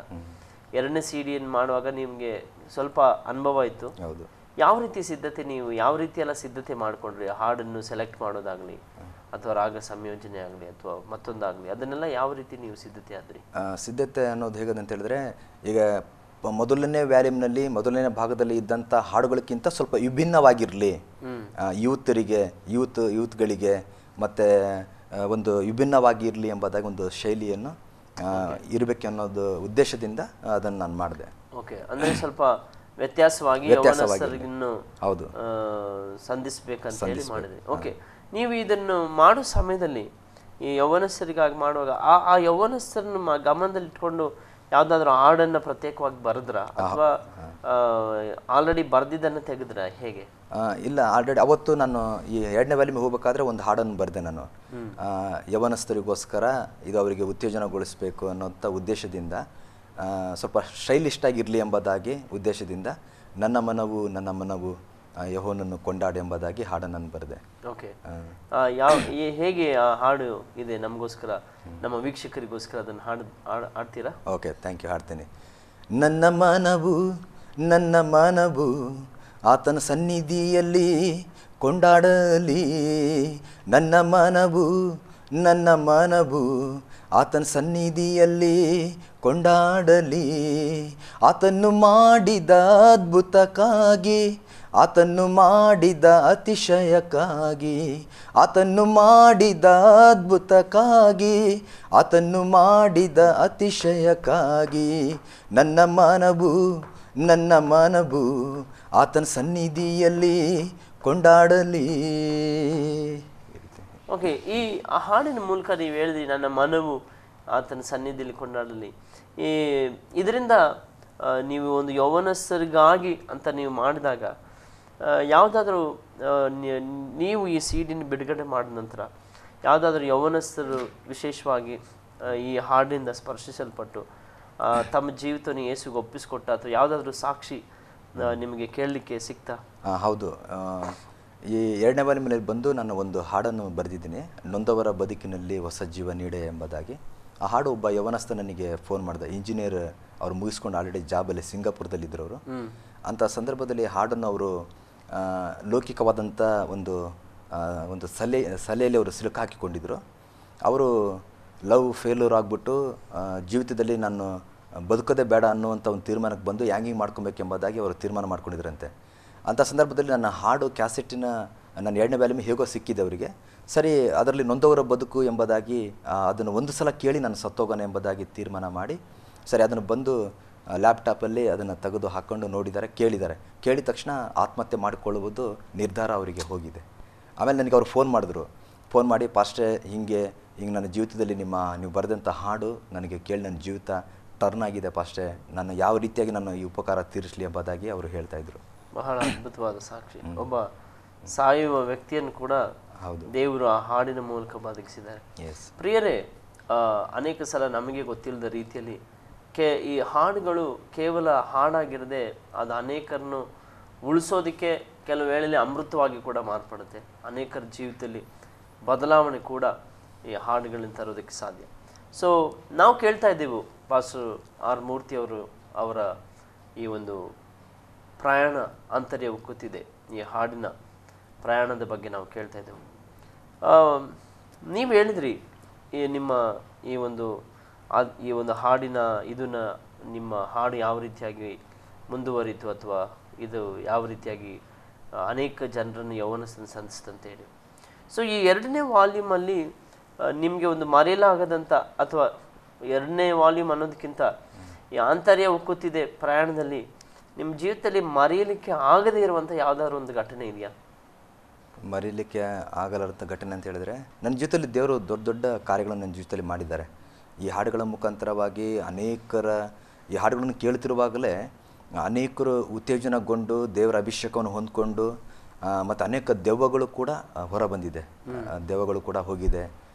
2ನೇ ಸಿಡಿಯನ್ನು ಮಾಡುವಾಗ ನಿಮಗೆ ಸ್ವಲ್ಪ ಅನುಭವ ಇತ್ತು. ಹೌದು. ಯಾವ ರೀತಿ ಸಿದ್ಧತೆ ನೀವು ಯಾವ ರೀತಿ ಎಲ್ಲ ಸಿದ್ಧತೆ ಮಾಡಿಕೊಂಡ್ರಿ? ಹಾಡನ್ನು ಸೆಲೆಕ್ಟ್ ಮಾಡೋದಾಗಲಿ ಅಥವಾ ರಾಗ ಸಂಯೋಜನೆ ಆಗಲಿ ಅಥವಾ ಮತ್ತೊಂದಾಗಲಿ, ಅದನ್ನೆಲ್ಲ ಯಾವ ರೀತಿ ನೀವು ಸಿದ್ಧತೆ ಆದ್ರಿ? ಸಿದ್ಧತೆ ಅನ್ನೋದು ಹೇಗಂತ ಹೇಳಿದ್ರೆ, ಈಗ ಮೊದಲನೇ ವ್ಯಾಲ್ಯೂಮ್ನಲ್ಲಿ ಮೊದಲನೇ ಭಾಗದಲ್ಲಿ ಇದ್ದಂಥ ಹಾಡುಗಳಕ್ಕಿಂತ ಸ್ವಲ್ಪ ವಿಭಿನ್ನವಾಗಿರಲಿ, ಯೂತ್ಗಳಿಗೆ ಮತ್ತು ಒಂದು ವಿಭಿನ್ನವಾಗಿರಲಿ ಎಂಬುದಾಗಿ ಒಂದು ಶೈಲಿಯನ್ನು ಇರಬೇಕನ್ನೋದು ಉದ್ದೇಶದಿಂದ ಅದನ್ನು ನಾನು ಮಾಡಿದೆ. ಓಕೆ, ಅಂದರೆ ಸ್ವಲ್ಪ ವ್ಯತ್ಯಾಸವಾಗಿ ಯೌವನಸ್ಥರಿಗಿನ್ನು ಹೌದು ಸಂಧಿಸ್ಬೇಕಂತ ಹೇಳಿ ಮಾಡಿದ್ರಿ. ಓಕೆ, ನೀವು ಇದನ್ನು ಮಾಡೋ ಸಮಯದಲ್ಲಿ ಈ ಯೌವನಸ್ಥರಿಗಾಗಿ ಮಾಡುವಾಗ ಆ ಯೌವನಸ್ಥರನ್ನು ಗಮನದಲ್ಲಿ ಇಟ್ಕೊಂಡು ಯಾವುದಾದ್ರೂ ಹಾಡನ್ನು ಪ್ರತ್ಯೇಕವಾಗಿ ಬರೆದ್ರ ಅಥವಾ ಆಲ್ರೆಡಿ ಬರೆದಿದ್ದನ್ನು ತೆಗೆದ್ರ, ಹೇಗೆ? ಇಲ್ಲ, ಆಲ್ರೆಡಿ ಅವತ್ತು ನಾನು ಈ 2ನೇ ವ್ಯಾಲ್ಯೂಮಿಗೆ ಹೋಗ್ಬೇಕಾದ್ರೆ ಒಂದು ಹಾಡನ್ನು ಬರೆದೆ ನಾನು. ಯೌವನಸ್ಥರಿಗೋಸ್ಕರ ಇದು ಅವರಿಗೆ ಉತ್ತೇಜನಗೊಳಿಸಬೇಕು ಅನ್ನೋಂಥ ಉದ್ದೇಶದಿಂದ, ಸ್ವಲ್ಪ ಸ್ಟೈಲಿಷ್ಟಾಗಿರಲಿ ಎಂಬುದಾಗಿ ಉದ್ದೇಶದಿಂದ ನನ್ನ ಮನವು ಯೆಹೋವನನ್ನು ಕೊಂಡಾಡು ಎಂಬುದಾಗಿ ಹಾಡನ್ನು ಬರೆದೆ. ಓಕೆ, ಹೇಗೆ ಆ ಹಾಡು ಇದೆ ನಮಗೋಸ್ಕರ, ನಮ್ಮ ವೀಕ್ಷಕರಿಗೋಸ್ಕರ ಅದನ್ನು ಹಾಡ್ತೀರಾ? ಓಕೆ, ಥ್ಯಾಂಕ್ ಯು, ಹಾಡ್ತೀನಿ. ನನ್ನ ಮನವು ಆತನ ಸನ್ನಿಧಿಯಲ್ಲಿ ಕೊಂಡಾಡಲಿ, ನನ್ನ ಮನವು ಆತನ ಸನ್ನಿಧಿಯಲ್ಲಿ ಕೊಂಡಾಡಲಿ, ಆತನ್ನು ಮಾಡಿದ ಅದ್ಭುತಕ್ಕಾಗಿ, ಆತನ್ನು ಮಾಡಿದ ಅತಿಶಯಕ್ಕಾಗಿ, ಆತನ್ನು ಮಾಡಿದ ಅದ್ಭುತಕ್ಕಾಗಿ, ಆತನ್ನು ಮಾಡಿದ ಅತಿಶಯಕ್ಕಾಗಿ, ನನ್ನ ಮನವು ಆತನ ಸನ್ನಿಧಿಯಲ್ಲಿ ಕೊಂಡಾಡಲಿ. ಓಕೆ, ಈ ಹಾಡಿನ ಮೂಲಕ ನೀವು ಹೇಳಿದ್ರಿ ನನ್ನ ಮನವು ಆತನ ಸನ್ನಿಧಿಯಲ್ಲಿ ಕೊಂಡಾಡಲಿ. ಇದರಿಂದ ನೀವು ಒಂದು ಯೌವನಸ್ಥರಿಗಾಗಿ ಅಂತ ನೀವು ಮಾಡಿದಾಗ ಯಾವುದಾದ್ರೂ ನೀವು ಈ ಸಿಡಿನ ಬಿಡುಗಡೆ ಮಾಡಿದ ನಂತರ ಯಾವುದಾದ್ರೂ ಯೌವನಸ್ಥರು ವಿಶೇಷವಾಗಿ ಈ ಹಾಡಿನಿಂದ ಸ್ಪರ್ಶಿಸಲ್ಪಟ್ಟು ತಮ್ಮ ಜೀವಿತವನ್ನು ಯೇಸುಗೆ ಒಪ್ಪಿಸಿಕೊಟ್ಟ ಅಥವಾ ಯಾವುದಾದ್ರೂ ಸಾಕ್ಷಿ ನಿಮಗೆ ಕೇಳಲಿಕ್ಕೆ ಸಿಗ್ತಾ? ಹೌದು, ಈ 2ನೇ ವ್ಯಾಲ್ಯೂಮಿನಲ್ಲಿ ಬಂದು ನಾನು ಒಂದು ಹಾಡನ್ನು ಬರೆದಿದ್ದೀನಿ, ನೊಂದವರ ಬದುಕಿನಲ್ಲಿ ಹೊಸ ಜೀವ ನೀಡೆ ಎಂಬುದಾಗಿ. ಆ ಹಾಡು ಒಬ್ಬ ಯೌವನಸ್ಥ ನನಗೆ ಫೋನ್ ಮಾಡಿದೆ, ಇಂಜಿನಿಯರ್ ಅವರು ಮುಗಿಸ್ಕೊಂಡು ಆಲ್ರೆಡಿ ಜಾಬಲ್ಲಿ ಸಿಂಗಾಪುರದಲ್ಲಿದ್ದರು ಅವರು. ಅಂಥ ಸಂದರ್ಭದಲ್ಲಿ ಹಾಡನ್ನು ಅವರು ಲೌಕಿಕವಾದಂಥ ಒಂದು ಸಲೆಯಲ್ಲಿ ಅವರು ಸಿಲುಕು ಹಾಕಿಕೊಂಡಿದ್ದರು. ಅವರು ಲವ್ ಫೇಲ್ಯೂರ್ ಆಗಿಬಿಟ್ಟು ಜೀವಿತದಲ್ಲಿ ನಾನು ಬದುಕೋದೇ ಬೇಡ ಅನ್ನುವಂಥ ಒಂದು ತೀರ್ಮಾನಕ್ಕೆ ಬಂದು ಹ್ಯಾಂಗಿಂಗ್ ಮಾಡ್ಕೊಬೇಕೆಂಬುದಾಗಿ ಅವರು ತೀರ್ಮಾನ ಮಾಡ್ಕೊಂಡಿದ್ರಂತೆ. ಅಂಥ ಸಂದರ್ಭದಲ್ಲಿ ನನ್ನ ಹಾಡು ಕ್ಯಾಸೆಟ್ಟಿನ ನನ್ನ 2ನೇ ವ್ಯಾಲ್ಯೂಮ್ ಹೇಗೋ ಸಿಕ್ಕಿದೆ ಅವರಿಗೆ. ಸರಿ, ಅದರಲ್ಲಿ ನೊಂದವರ ಬದುಕು ಎಂಬುದಾಗಿ ಅದನ್ನು ಒಂದು ಸಲ ಕೇಳಿ ನಾನು ಸತ್ತೋಗೋಣ ಎಂಬುದಾಗಿ ತೀರ್ಮಾನ ಮಾಡಿ, ಸರಿ ಅದನ್ನು ಬಂದು ಲ್ಯಾಪ್ಟಾಪಲ್ಲಿ ಅದನ್ನು ತೆಗೆದು ಹಾಕ್ಕೊಂಡು ನೋಡಿದ್ದಾರೆ, ಕೇಳಿದ ತಕ್ಷಣ ಆತ್ಮಹತ್ಯೆ ಮಾಡಿಕೊಳ್ಳುವುದು ನಿರ್ಧಾರ ಅವರಿಗೆ ಹೋಗಿದೆ. ಆಮೇಲೆ ನನಗೆ ಅವರು ಫೋನ್ ಮಾಡಿ, ಪಾಸ್ಟೇ ಹಿಂಗೆ ನನ್ನ ಜೀವಿತದಲ್ಲಿ ನೀವು ಬರೆದಂಥ ಹಾಡು ನನಗೆ ಕೇಳಿ ನನ್ನ ಜೀವಿತ ಟರ್ನ್ ಆಗಿದೆ ಪಾಸ್ಟೇ, ನಾನು ಯಾವ ರೀತಿಯಾಗಿ ನನ್ನ ಈ ಉಪಕಾರ ತೀರಿಸಲಿ ಎಂಬುದಾಗಿ ಅವರು ಹೇಳ್ತಾಯಿದ್ರು. ಬಹಳ ಅದ್ಭುತವಾದ ಸಾಕ್ಷಿ. ಒಬ್ಬ ಸಾಯುವ ವ್ಯಕ್ತಿಯನ್ನು ಕೂಡ ದೇವರು ಆ ಹಾಡಿನ ಮೂಲಕ ಬದುಕಿಸಿದ್ದಾರೆ. ಪ್ರಿಯರೇ, ಅನೇಕ ಸಲ ನಮಗೆ ಗೊತ್ತಿಲ್ಲದ ರೀತಿಯಲ್ಲಿ ಈ ಹಾಡುಗಳು ಕೇವಲ ಹಾಡಾಗಿರದೆ ಅದು ಅನೇಕರನ್ನು ಉಳಿಸೋದಕ್ಕೆ ಕೆಲವು ವೇಳೆಯಲ್ಲಿ ಅಮೃತವಾಗಿ ಕೂಡ ಮಾರ್ಪಡುತ್ತೆ. ಅನೇಕರ ಜೀವಿತದಲ್ಲಿ ಬದಲಾವಣೆ ಕೂಡ ಈ ಹಾಡುಗಳಿಂದ ತರೋದಕ್ಕೆ ಸಾಧ್ಯ. ಸೊ ನಾವು ಕೇಳ್ತಾ ಇದ್ದೆವು ಪಾಸ್ಟರ್ ಆರ್ ಮೂರ್ತಿಯವರು ಅವರ ಈ ಒಂದು ಪ್ರಯಾಣ ಆಂತರ್ಯ ಉಕ್ಕುತ್ತಿದೆ, ಈ ಹಾಡಿನ ಪ್ರಯಾಣದ ಬಗ್ಗೆ ನಾವು ಕೇಳ್ತಾ ಇದ್ದೆವು. ನೀವು ಹೇಳಿದ್ರಿ ಈ ಒಂದು ಹಾಡಿನ ಇದನ್ನ ನಿಮ್ಮ ಹಾಡು ಯಾವ ರೀತಿಯಾಗಿ ಮುಂದುವರಿತು ಅಥವಾ ಇದು ಯಾವ ರೀತಿಯಾಗಿ ಅನೇಕ ಜನರನ್ನು ಯೌವನಸ್ಥರನ್ನು ಸಂಧಿಸ್ತಂತ ಹೇಳಿ. ಸೊ ಈ 2ನೇ ವಾಲ್ಯೂಮಲ್ಲಿ ನಿಮಗೆ ಒಂದು ಮರೆಯಲಾಗದಂಥ ಅಥವಾ 2ನೇ ವಾಲ್ಯೂಮ್ ಅನ್ನೋದಕ್ಕಿಂತ ಈ ಆಂತರ್ಯ ಉಕ್ಕುತ್ತಿದೆ ಪ್ರಯಾಣದಲ್ಲಿ ನಿಮ್ಮ ಜೀವಿತದಲ್ಲಿ ಮರೆಯಲಿಕ್ಕೆ ಆಗದೇ ಇರುವಂಥ ಯಾವುದಾದ್ರು ಒಂದು ಘಟನೆ ಇದೆಯಾ? ಮರೀಲಿಕ್ಕೆ ಆಗಲಾರಂಥ ಘಟನೆ ಅಂತ ಹೇಳಿದ್ರೆ, ನನ್ನ ಜೀವಿತದಲ್ಲಿ ದೇವರು ದೊಡ್ಡ ದೊಡ್ಡ ಕಾರ್ಯಗಳನ್ನು ನನ್ನ ಜೀವಿತದಲ್ಲಿ ಮಾಡಿದ್ದಾರೆ. ಈ ಹಾಡುಗಳ ಮುಖಾಂತರವಾಗಿ ಈ ಹಾಡುಗಳನ್ನು ಕೇಳ್ತಿರುವಾಗಲೇ ಅನೇಕರು ಉತ್ತೇಜನಗೊಂಡು ದೇವರ ಅಭಿಷೇಕವನ್ನು ಹೊಂದ್ಕೊಂಡು ಮತ್ತು ಅನೇಕ ದೆವ್ವಗಳು ಕೂಡ ಹೊರ ಬಂದಿದೆ, ದೆವ್ವಗಳು ಕೂಡ ಹೋಗಿದೆ.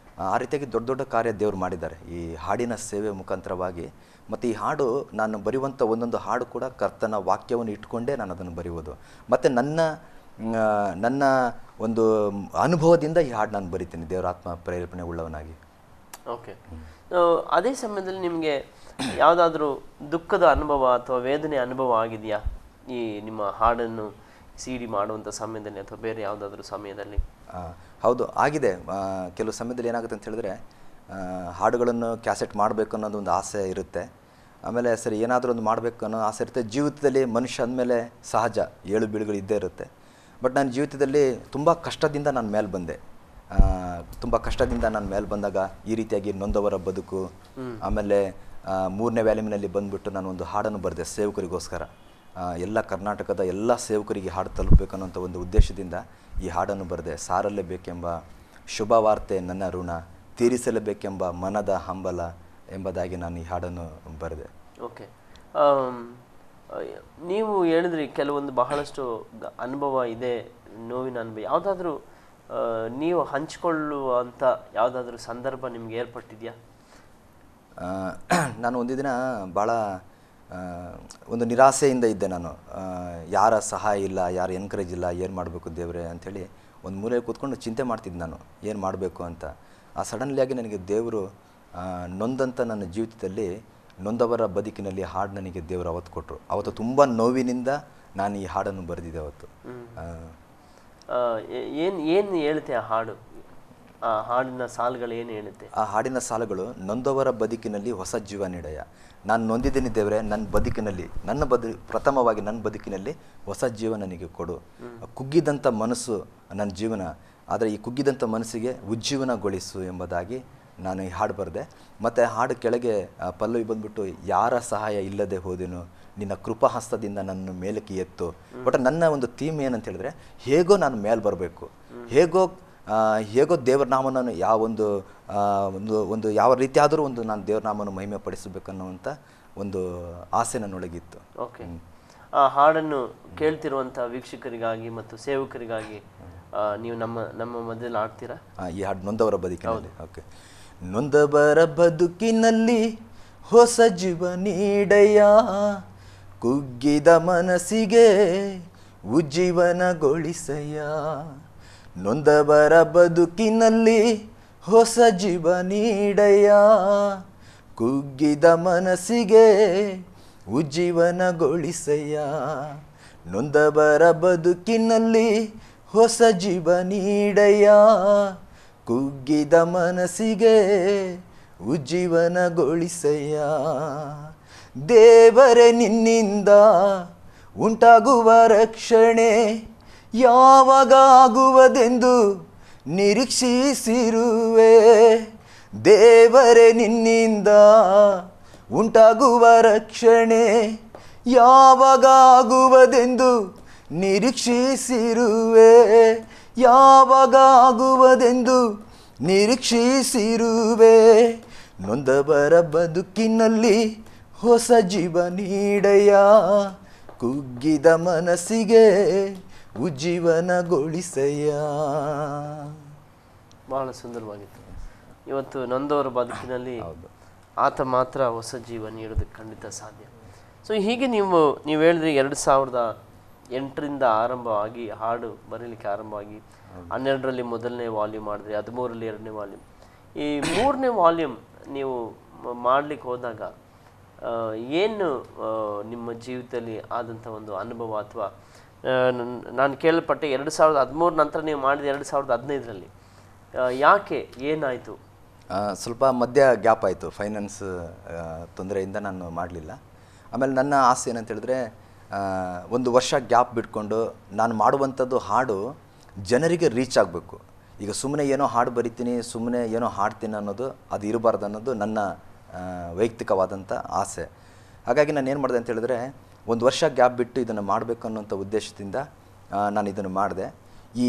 ಆ ರೀತಿಯಾಗಿ ದೊಡ್ಡ ದೊಡ್ಡ ಕಾರ್ಯ ದೇವರು ಮಾಡಿದ್ದಾರೆ ಈ ಹಾಡಿನ ಸೇವೆ ಮುಖಾಂತರವಾಗಿ. ಮತ್ತು ಈ ಹಾಡು ನಾನು ಬರೆಯುವಂಥ ಒಂದೊಂದು ಹಾಡು ಕೂಡ ಕರ್ತನ ವಾಕ್ಯವನ್ನು ಇಟ್ಕೊಂಡೇ ನಾನು ಅದನ್ನು ಬರೆಯುವುದು. ಮತ್ತು ನನ್ನ ಒಂದು ಅನುಭವದಿಂದ ಈ ಹಾಡು ನಾನು ಬರಿತೀನಿ, ದೇವರ ಆತ್ಮ ಪ್ರೇರೇಪಣೆ ಉಳ್ಳವನಾಗಿ. ಓಕೆ, ಅದೇ ಸಮಯದಲ್ಲಿ ನಿಮಗೆ ಯಾವುದಾದ್ರೂ ದುಃಖದ ಅನುಭವ ಅಥವಾ ವೇದನೆ ಅನುಭವ ಆಗಿದೆಯಾ? ಈ ನಿಮ್ಮ ಹಾಡನ್ನು ಸಿ ಡಿ ಮಾಡುವಂಥ ಸಮಯದಲ್ಲಿ ಅಥವಾ ಬೇರೆ ಯಾವುದಾದ್ರೂ ಸಮಯದಲ್ಲಿ? ಹೌದು, ಆಗಿದೆ. ಕೆಲವು ಸಮಯದಲ್ಲಿ ಏನಾಗುತ್ತೆ ಅಂತ ಹೇಳಿದ್ರೆ ಹಾಡುಗಳನ್ನು ಕ್ಯಾಸೆಟ್ ಮಾಡಬೇಕು ಅನ್ನೋದು ಒಂದು ಆಸೆ ಇರುತ್ತೆ. ಆಮೇಲೆ ಸರಿ ಏನಾದರೂ ಒಂದು ಮಾಡಬೇಕು ಅನ್ನೋ ಆಸೆ ಇರುತ್ತೆ. ಜೀವಿತದಲ್ಲಿ ಮನುಷ್ಯ ಅಂದಮೇಲೆ ಸಹಜ ಏಳು ಬೀಳುಗಳು ಇದ್ದೇ ಇರುತ್ತೆ. ಬಟ್ ನನ್ನ ಜೀವಿತದಲ್ಲಿ ತುಂಬ ಕಷ್ಟದಿಂದ ನಾನು ಮೇಲೆ ಬಂದೆ. ತುಂಬ ಕಷ್ಟದಿಂದ ನಾನು ಮೇಲೆ ಬಂದಾಗ ಈ ರೀತಿಯಾಗಿ ನೊಂದವರ ಬದುಕು, ಆಮೇಲೆ 3ನೇ ವ್ಯಾಲ್ಯೂಮಿನಲ್ಲಿ ಬಂದುಬಿಟ್ಟು ನಾನು ಒಂದು ಹಾಡನ್ನು ಬರೆದೆ ಸೇವಕರಿಗೋಸ್ಕರ. ಎಲ್ಲ ಕರ್ನಾಟಕದ ಎಲ್ಲ ಸೇವಕರಿಗೆ ಹಾಡು ತಲುಪಬೇಕು ಅನ್ನೋಂಥ ಒಂದು ಉದ್ದೇಶದಿಂದ ಈ ಹಾಡನ್ನು ಬರೆದೆ. ಸಾರಲೇಬೇಕೆಂಬ ಶುಭ ವಾರ್ತೆ ನನ್ನ ಋಣ, ತೀರಿಸಲೇಬೇಕೆಂಬ ಮನದ ಹಂಬಲ ಎಂಬುದಾಗಿ ನಾನು ಈ ಹಾಡನ್ನು ಬರೆದೆ. ಓಕೆ, ನೀವು ಹೇಳಿದ್ರಿ ಕೆಲವೊಂದು ಬಹಳಷ್ಟು ಅನುಭವ ಇದೆ, ನೋವಿನ ಅನುಭವ. ಯಾವುದಾದ್ರೂ ನೀವು ಹಂಚಿಕೊಳ್ಳುವಂಥ ಯಾವುದಾದ್ರೂ ಸಂದರ್ಭ ನಿಮ್ಗೆ ಏರ್ಪಟ್ಟಿದೆಯಾ? ನಾನು ಒಂದು ದಿನ ಭಾಳ ಒಂದು ನಿರಾಸೆಯಿಂದ ಇದ್ದೆ. ನಾನು ಯಾರ ಸಹಾಯ ಇಲ್ಲ, ಯಾರ ಎನ್ಕರೇಜ್ ಇಲ್ಲ, ಏನು ಮಾಡಬೇಕು ದೇವರೇ ಅಂಥೇಳಿ ಒಂದು ಮೂಲೆಯಲ್ಲಿ ಕೂತ್ಕೊಂಡು ಚಿಂತೆ ಮಾಡ್ತಿದ್ದೆ ನಾನು ಏನು ಮಾಡಬೇಕು ಅಂತ. ಸಡನ್ಲಿಯಾಗಿ ನನಗೆ ದೇವರು ನೊಂದಂಥ ನನ್ನ ಜೀವಿತದಲ್ಲಿ ನೊಂದವರ ಬದುಕಿನಲ್ಲಿ ಹಾಡು ನನಗೆ ದೇವರು ಅವತ್ತು ಕೊಟ್ಟರು. ಅವತ್ತು ತುಂಬ ನೋವಿನಿಂದ ನಾನು ಈ ಹಾಡನ್ನು ಬರೆದಿದ್ದೆ ಅವತ್ತು. ಏನು ಹೇಳುತ್ತೆ ಆ ಹಾಡು? ಆ ಹಾಡಿನ ಸಾಲುಗಳು ಏನು ಹೇಳುತ್ತೆ? ಆ ಹಾಡಿನ ಸಾಲುಗಳು, ನೊಂದವರ ಬದುಕಿನಲ್ಲಿ ಹೊಸ ಜೀವ ನೀಡಯ್ಯ. ನಾನು ನೊಂದಿದ್ದೀನಿ ದೇವರೇ, ನನ್ನ ಬದುಕಿನಲ್ಲಿ ಪ್ರಥಮವಾಗಿ ನನ್ನ ಬದುಕಿನಲ್ಲಿ ಹೊಸ ಜೀವ ನನಗೆ ಕೊಡು. ಕುಗ್ಗಿದಂಥ ಮನಸ್ಸು ನನ್ನ ಜೀವನ, ಆದರೆ ಈ ಕುಗ್ಗಿದಂಥ ಮನಸ್ಸಿಗೆ ಉಜ್ಜೀವನಗೊಳಿಸು ಎಂಬುದಾಗಿ ನಾನು ಈ ಹಾಡು ಬರೆದೆ. ಮತ್ತು ಹಾಡು ಕೆಳಗೆ ಪಲ್ಲವಿ ಬಂದ್ಬಿಟ್ಟು, ಯಾರ ಸಹಾಯ ಇಲ್ಲದೆ ಹೋದೆನು, ನಿನ್ನ ಕೃಪಾಹಸ್ತದಿಂದ ನನ್ನ ಮೇಲಕ್ಕೆ ಎತ್ತು. ಬಟ್ ನನ್ನ ಒಂದು ಥೀಮ್ ಏನಂತ ಹೇಳಿದ್ರೆ, ಹೇಗೋ ನಾನು ಮೇಲೆ ಬರಬೇಕು, ಹೇಗೋ ದೇವ್ರ ನಾಮನ ಒಂದು ಯಾವ ರೀತಿಯಾದರೂ ಒಂದು ನಾನು ದೇವ್ರ ನಾಮನ ಮಹಿಮೆ ಪಡಿಸಬೇಕನ್ನುವಂಥ ಒಂದು ಆಸೆ ನನ್ನೊಳಗಿತ್ತು. ಓಕೆ, ಆ ಹಾಡನ್ನು ಕೇಳ್ತಿರುವಂಥ ವೀಕ್ಷಕರಿಗಾಗಿ ಮತ್ತು ಸೇವಕರಿಗಾಗಿ ನೀವು ನಮ್ಮ ಮಧ್ಯದಲ್ಲಿ ಆಡ್ತೀರಾ? ಈ ಹಾಡು ನೊಂದವರ ಬದುಕಿನಲ್ಲಿ. ಓಕೆ. ನೊಂದವರ ಬದುಕಿನಲ್ಲಿ ಹೊಸ ಜೀವ ನೀಡಯ್ಯ, ಕುಗ್ಗಿದ ಮನಸ್ಸಿಗೆ ಉಜ್ಜೀವನಗೊಳಿಸಯ್ಯ. ನೊಂದವರ ಬದುಕಿನಲ್ಲಿ ಹೊಸ ಜೀವ ನೀಡಯ್ಯ, ಕುಗ್ಗಿದ ಮನಸ್ಸಿಗೆ ಉಜ್ಜೀವನಗೊಳಿಸಯ್ಯ. ನೊಂದವರ ಬದುಕಿನಲ್ಲಿ ಹೊಸ ಜೀವ ನೀಡಯ್ಯ, ಕುಗ್ಗಿದ ಮನಸ್ಸಿಗೆ ಉಜ್ಜೀವನಗೊಳಿಸಯ್ಯ. ದೇವರೇ ನಿನ್ನಿಂದ ಉಂಟಾಗುವ ರಕ್ಷಣೆ ಯಾವಾಗ ಆಗುವುದೆಂದು ನಿರೀಕ್ಷಿಸಿರುವೆ. ದೇವರೇ ನಿನ್ನಿಂದ ಉಂಟಾಗುವ ರಕ್ಷಣೆ ಯಾವಾಗ ಆಗುವುದೆಂದು ನಿರೀಕ್ಷಿಸಿರುವೆ. ಯಾವಾಗ ಆಗುವುದೆಂದು ನಿರೀಕ್ಷಿಸಿರುವೆ. ನೊಂದವರ ಬದುಕಿನಲ್ಲಿ ಹೊಸ ಜೀವ ನೀಡಯ್ಯ, ಕುಗ್ಗಿದ ಮನಸ್ಸಿಗೆ ಉಜ್ಜೀವನಗೊಳಿಸಯ್ಯ. ಬಹಳ ಸುಂದರವಾಗಿತ್ತು. ಇವತ್ತು ನೊಂದವರ ಬದುಕಿನಲ್ಲಿ ಆತ ಮಾತ್ರ ಹೊಸ ಜೀವ ನೀಡೋದಕ್ಕೆ ಖಂಡಿತ ಸಾಧ್ಯ. ಸೊ ಹೀಗೆ ನೀವು ಹೇಳಿದ್ರಿ 2008ರಿಂದ ಆರಂಭವಾಗಿ ಹಾಡು ಬರೀಲಿಕ್ಕೆ ಆರಂಭವಾಗಿ, 12ರಲ್ಲಿ ಮೊದಲನೇ ವಾಲ್ಯೂಮ್ ಮಾಡಿದ್ರಿ, 13ರಲ್ಲಿ 2ನೇ ವಾಲ್ಯೂಮ್. ಈ 3ನೇ ವಾಲ್ಯೂಮ್ ನೀವು ಮಾಡಲಿಕ್ಕೆ ಹೋದಾಗ ಏನು ನಿಮ್ಮ ಜೀವಿತದಲ್ಲಿ ಆದಂಥ ಒಂದು ಅನುಭವ? ಅಥವಾ ನಾನು ಕೇಳಲ್ಪಟ್ಟೆ 2013 ನಂತರ ನೀವು ಮಾಡಿದ 2015ರಲ್ಲಿ ಯಾಕೆ, ಏನಾಯಿತು? ಸ್ವಲ್ಪ ಮಧ್ಯ ಗ್ಯಾಪ್ ಆಯಿತು, ಫೈನಾನ್ಸ್ ತೊಂದರೆಯಿಂದ ನಾನು ಮಾಡಲಿಲ್ಲ. ಆಮೇಲೆ ನನ್ನ ಆಸೆ ಏನಂತ ಹೇಳಿದ್ರೆ, 1 ವರ್ಷ ಗ್ಯಾಪ್ ಬಿಟ್ಕೊಂಡು ನಾನು ಮಾಡುವಂಥದ್ದು ಹಾಡು ಜನರಿಗೆ ರೀಚ್ ಆಗಬೇಕು. ಈಗ ಸುಮ್ಮನೆ ಏನೋ ಹಾಡು ಬರಿತೀನಿ, ಸುಮ್ಮನೆ ಏನೋ ಹಾಡ್ತೀನಿ ಅನ್ನೋದು ಅದು ಇರಬಾರ್ದು ಅನ್ನೋದು ನನ್ನ ವೈಯಕ್ತಿಕವಾದಂಥ ಆಸೆ. ಹಾಗಾಗಿ ನಾನು ಏನು ಮಾಡಿದೆ ಅಂತ ಹೇಳಿದ್ರೆ, 1 ವರ್ಷ ಗ್ಯಾಪ್ ಬಿಟ್ಟು ಇದನ್ನು ಮಾಡಬೇಕು ಅನ್ನೋಂಥ ಉದ್ದೇಶದಿಂದ ನಾನು ಇದನ್ನು ಮಾಡಿದೆ. ಈ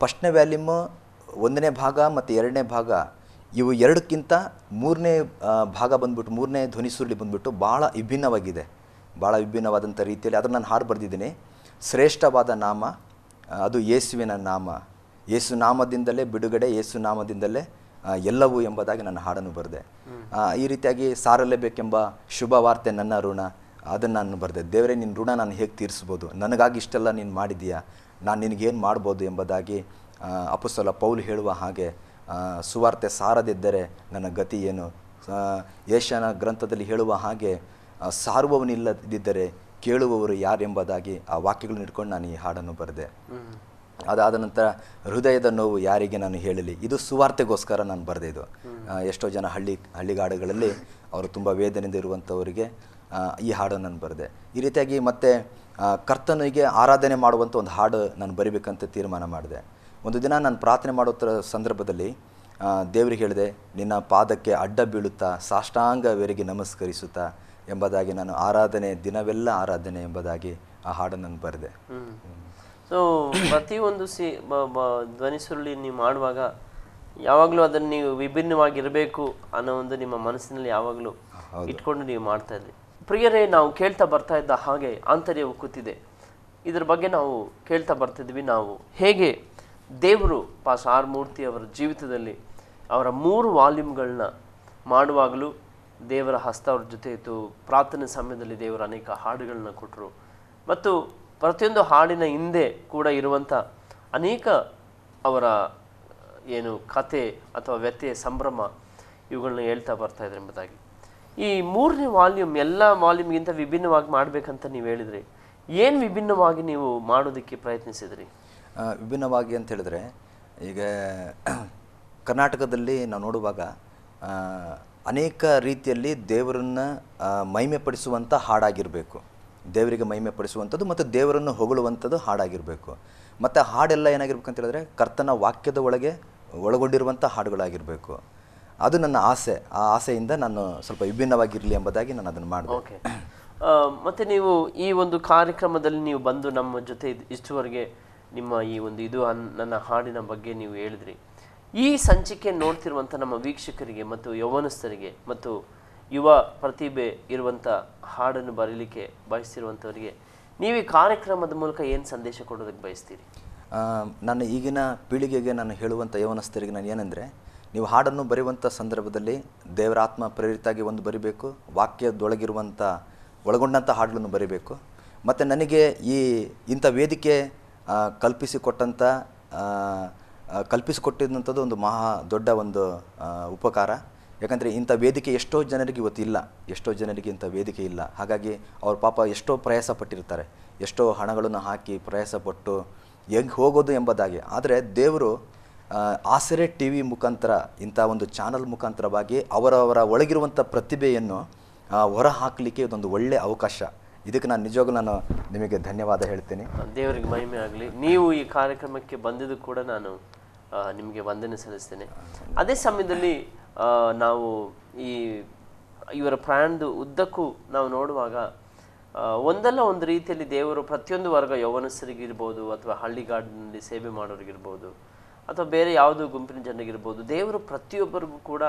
ಫಸ್ಟ್ನೇ ವ್ಯಾಲ್ಯೂಮು 1ನೇ ಭಾಗ ಮತ್ತು 2ನೇ ಭಾಗ ಇವು ಎರಡಕ್ಕಿಂತ 3ನೇ ಭಾಗ ಬಂದ್ಬಿಟ್ಟು, 3ನೇ ಧ್ವನಿ ಸುರುಳಿ ಬಂದ್ಬಿಟ್ಟು ಭಾಳ ವಿಭಿನ್ನವಾಗಿದೆ. ಭಾಳ ವಿಭಿನ್ನವಾದಂಥ ರೀತಿಯಲ್ಲಿ ಅದನ್ನು ನಾನು ಹಾಡು ಬರೆದಿದ್ದೀನಿ. ಶ್ರೇಷ್ಠವಾದ ನಾಮ ಅದು ಯೇಸುವಿನ ನಾಮ, ಯೇಸು ನಾಮದಿಂದಲೇ ಬಿಡುಗಡೆ, ಯೇಸು ನಾಮದಿಂದಲೇ ಎಲ್ಲವೂ ಎಂಬುದಾಗಿ ನಾನು ಹಾಡನ್ನು ಬರೆದೆ. ಈ ರೀತಿಯಾಗಿ ಸಾರಲೇಬೇಕೆಂಬ ಶುಭ ವಾರ್ತೆ ನನ್ನ ಋಣ, ಅದನ್ನು ನಾನು ಬರೆದೆ. ದೇವರೇ, ನಿನ್ನ ಋಣ ನಾನು ಹೇಗೆ ತೀರಿಸ್ಬೋದು, ನನಗಾಗಿ ಇಷ್ಟೆಲ್ಲ ನೀನು ಮಾಡಿದೀಯಾ, ನಾನು ನಿನಗೇನು ಮಾಡ್ಬೋದು ಎಂಬುದಾಗಿ ಅಪೊಸ್ತಲ ಪೌಲ್ ಹೇಳುವ ಹಾಗೆ, ಸುವಾರ್ತೆ ಸಾರದಿದ್ದರೆ ನನ್ನ ಗತಿ ಏನು, ಯೆಶಾಯನ ಗ್ರಂಥದಲ್ಲಿ ಹೇಳುವ ಹಾಗೆ, ಸಾರುವವನಿಲ್ಲದಿದ್ದರೆ ಕೇಳುವವರು ಯಾರೆಂಬುದಾಗಿ ಆ ವಾಕ್ಯಗಳನ್ನ ಇಟ್ಕೊಂಡು ನಾನು ಈ ಹಾಡನ್ನು ಬರೆದೆ. ಅದಾದ ನಂತರ ಹೃದಯದ ನೋವು ಯಾರಿಗೆ ನಾನು ಹೇಳಲಿ, ಇದು ಸುವಾರ್ತೆಗೋಸ್ಕರ ನಾನು ಬರೆದೆ. ಇದು ಎಷ್ಟೋ ಜನ ಹಳ್ಳಿಗಾಡುಗಳಲ್ಲಿ ಅವರು ತುಂಬ ವೇದನೆಯಿಂದ ಇರುವಂಥವರಿಗೆ ಈ ಹಾಡನ್ನು ನಾನು ಬರೆದೆ. ಈ ರೀತಿಯಾಗಿ ಮತ್ತೆ ಕರ್ತನಿಗೆ ಆರಾಧನೆ ಮಾಡುವಂಥ ಒಂದು ಹಾಡು ನಾನು ಬರಿಬೇಕಂತ ತೀರ್ಮಾನ ಮಾಡಿದೆ. ಒಂದು ದಿನ ನಾನು ಪ್ರಾರ್ಥನೆ ಮಾಡೋ ಸಂದರ್ಭದಲ್ಲಿ ದೇವರಿಗೆ ಹೇಳಿದೆ, ನಿನ್ನ ಪಾದಕ್ಕೆ ಅಡ್ಡ ಬೀಳುತ್ತಾ ಸಾಷ್ಟಾಂಗವರೆಗೆ ನಮಸ್ಕರಿಸುತ್ತಾ ಎಂಬುದಾಗಿ ನಾನು ಆರಾಧನೆ ದಿನವೆಲ್ಲ ಆರಾಧನೆ ಎಂಬುದಾಗಿ ಆ ಹಾಡನ್ನು ನಾನು ಬರೆದೆ. ಸೊ ಪ್ರತಿಯೊಂದು ಧ್ವನಿ ಸುರುಳಿ ನೀವು ಮಾಡುವಾಗ ಯಾವಾಗಲೂ ಅದನ್ನು ನೀವು ವಿಭಿನ್ನವಾಗಿರಬೇಕು ಅನ್ನೋ ಒಂದು ನಿಮ್ಮ ಮನಸ್ಸಿನಲ್ಲಿ ಯಾವಾಗಲೂ ಇಟ್ಕೊಂಡು ನೀವು ಮಾಡ್ತಾ ಇದ್ರಿ. ಪ್ರಿಯರೇ, ನಾವು ಕೇಳ್ತಾ ಬರ್ತಾ ಇದ್ದ ಹಾಗೆ ಆಂತರ್ಯ ಉಕ್ಕುತ್ತಿದೆ. ಇದ್ರ ಬಗ್ಗೆ ನಾವು ಕೇಳ್ತಾ ಬರ್ತಿದ್ವಿ. ನಾವು ಹೇಗೆ ದೇವರು ಪಾಸ್ ಆರ್ ಮೂರ್ತಿ ಅವರ ಜೀವಿತದಲ್ಲಿ ಅವರ 3 ವಾಲ್ಯೂಮ್ಗಳನ್ನ ಮಾಡುವಾಗಲೂ ದೇವರ ಹಸ್ತ ಅವ್ರ ಜೊತೆ ಇತ್ತು. ಪ್ರಾರ್ಥನೆ ಸಮಯದಲ್ಲಿ ದೇವರ ಅನೇಕ ಹಾಡುಗಳನ್ನ ಕೊಟ್ಟರು ಮತ್ತು ಪ್ರತಿಯೊಂದು ಹಾಡಿನ ಹಿಂದೆ ಕೂಡ ಇರುವಂಥ ಅನೇಕ ಅವರ ಏನು ಕತೆ ಅಥವಾ ವ್ಯಥೆ, ಸಂಭ್ರಮ ಇವುಗಳನ್ನ ಹೇಳ್ತಾ ಬರ್ತಾ ಇದ್ರು ಎಂಬುದಾಗಿ. ಈ 3ನೇ ವಾಲ್ಯೂಮ್ ಎಲ್ಲ ವಾಲ್ಯೂಮ್ಗಿಂತ ವಿಭಿನ್ನವಾಗಿ ಮಾಡಬೇಕಂತ ನೀವು ಹೇಳಿದ್ರಿ. ಏನು ವಿಭಿನ್ನವಾಗಿ ನೀವು ಮಾಡೋದಕ್ಕೆ ಪ್ರಯತ್ನಿಸಿದ್ರಿ? ವಿಭಿನ್ನವಾಗಿ ಅಂತ ಹೇಳಿದ್ರೆ, ಈಗ ಕರ್ನಾಟಕದಲ್ಲಿ ನಾವು ನೋಡುವಾಗ ಅನೇಕ ರೀತಿಯಲ್ಲಿ ದೇವರನ್ನು ಮಹಿಮೆಪಡಿಸುವಂಥ ಹಾಡಾಗಿರಬೇಕು, ದೇವರಿಗೆ ಮಹಿಮೆ ಪಡಿಸುವಂಥದ್ದು ಮತ್ತು ದೇವರನ್ನು ಹೊಗಳುವಂಥದ್ದು ಹಾಡಾಗಿರಬೇಕು. ಮತ್ತು ಹಾಡೆಲ್ಲ ಏನಾಗಿರ್ಬೇಕು ಅಂತ ಹೇಳಿದ್ರೆ ಕರ್ತನ ವಾಕ್ಯದ ಒಳಗೆ ಒಳಗೊಂಡಿರುವಂಥ ಹಾಡುಗಳಾಗಿರಬೇಕು. ಅದು ನನ್ನ ಆಸೆ. ಆ ಆಸೆಯಿಂದ ನಾನು ಸ್ವಲ್ಪ ವಿಭಿನ್ನವಾಗಿರಲಿ ಎಂಬುದಾಗಿ ನಾನು ಅದನ್ನು ಮಾಡಿದೆ. ಓಕೆ. ಮತ್ತು ನೀವು ಈ ಒಂದು ಕಾರ್ಯಕ್ರಮದಲ್ಲಿ ನೀವು ಬಂದು ನಮ್ಮ ಜೊತೆ ಇಷ್ಟುವರೆಗೆ ನಿಮ್ಮ ಈ ಒಂದು ನನ್ನ ಹಾಡಿನ ಬಗ್ಗೆ ನೀವು ಹೇಳಿದ್ರಿ. ಈ ಸಂಚಿಕೆ ನೋಡ್ತಿರುವಂಥ ನಮ್ಮ ವೀಕ್ಷಕರಿಗೆ ಮತ್ತು ಯೌವನಸ್ಥರಿಗೆ ಮತ್ತು ಯುವ ಪ್ರತಿಭೆ ಇರುವಂಥ ಹಾಡನ್ನು ಬರೀಲಿಕ್ಕೆ ಬಯಸ್ತಿರುವಂಥವರಿಗೆ ನೀವು ಈ ಕಾರ್ಯಕ್ರಮದ ಮೂಲಕ ಏನು ಸಂದೇಶ ಕೊಡೋದಕ್ಕೆ ಬಯಸ್ತೀರಿ? ನನ್ನ ಈಗಿನ ಪೀಳಿಗೆಗೆ ನಾನು ಹೇಳುವಂಥ ಯೌವನಸ್ಥರಿಗೆ ನಾನು ಏನಂದರೆ, ನೀವು ಹಾಡನ್ನು ಬರೆಯುವಂಥ ಸಂದರ್ಭದಲ್ಲಿ ದೇವರಾತ್ಮ ಪ್ರೇರಿತಾಗಿ ಒಂದು ಬರಿಬೇಕು, ವಾಕ್ಯದೊಳಗಿರುವಂಥ ಒಳಗೊಂಡಂಥ ಹಾಡುಗಳನ್ನು ಬರಿಬೇಕು. ಮತ್ತು ನನಗೆ ಇಂಥ ವೇದಿಕೆ ಕಲ್ಪಿಸಿಕೊಟ್ಟಿದ್ದಂಥದ್ದು ಒಂದು ಮಹಾ ದೊಡ್ಡ ಒಂದು ಉಪಕಾರ. ಯಾಕಂದರೆ ಇಂಥ ವೇದಿಕೆ ಎಷ್ಟೋ ಜನರಿಗೆ ಇವತ್ತಿಲ್ಲ, ಎಷ್ಟೋ ಜನರಿಗೆ ಇಂಥ ವೇದಿಕೆ ಇಲ್ಲ. ಹಾಗಾಗಿ ಅವ್ರ ಪಾಪ ಎಷ್ಟೋ ಪ್ರಯಾಸ ಪಟ್ಟಿರ್ತಾರೆ, ಎಷ್ಟೋ ಹಣಗಳನ್ನು ಹಾಕಿ ಪ್ರಯಾಸಪಟ್ಟು ಹೆಂಗೆ ಹೋಗೋದು ಎಂಬುದಾಗಿ. ಆದರೆ ದೇವರು ಆಸರೆ ಟಿ ವಿ ಮುಖಾಂತರ, ಇಂಥ ಒಂದು ಚಾನಲ್ ಮುಖಾಂತರವಾಗಿ ಅವರವರ ಒಳಗಿರುವಂಥ ಪ್ರತಿಭೆಯನ್ನು ಹೊರ ಹಾಕಲಿಕ್ಕೆ ಇದೊಂದು ಒಳ್ಳೆಯ ಅವಕಾಶ. ಇದಕ್ಕೆ ನಾನು ನಿಜವಾಗ್ಲೂ ನಿಮಗೆ ಧನ್ಯವಾದ ಹೇಳ್ತೀನಿ. ದೇವರಿಗೆ ಮಹಿಮೆ ಆಗಲಿ. ನೀವು ಈ ಕಾರ್ಯಕ್ರಮಕ್ಕೆ ಬಂದಿದ್ದು ಕೂಡ ನಾನು ನಿಮಗೆ ವಂದನೆ ಸಲ್ಲಿಸ್ತೇನೆ. ಅದೇ ಸಮಯದಲ್ಲಿ ನಾವು ಇವರ ಪ್ರಯಾಣದ ಉದ್ದಕ್ಕೂ ನಾವು ನೋಡುವಾಗ ಒಂದಲ್ಲ ಒಂದು ರೀತಿಯಲ್ಲಿ ದೇವರು ಪ್ರತಿಯೊಂದು ವರ್ಗ ಯೌವನಸ್ಥರಿಗಿರ್ಬೋದು ಅಥವಾ ಹಳ್ಳಿಗಾಡಿನಲ್ಲಿ ಸೇವೆ ಮಾಡೋರಿಗಿರ್ಬೋದು ಅಥವಾ ಬೇರೆ ಯಾವುದೋ ಗುಂಪಿನ ಜನರಿಗಿರ್ಬೋದು, ದೇವರು ಪ್ರತಿಯೊಬ್ಬರಿಗೂ ಕೂಡ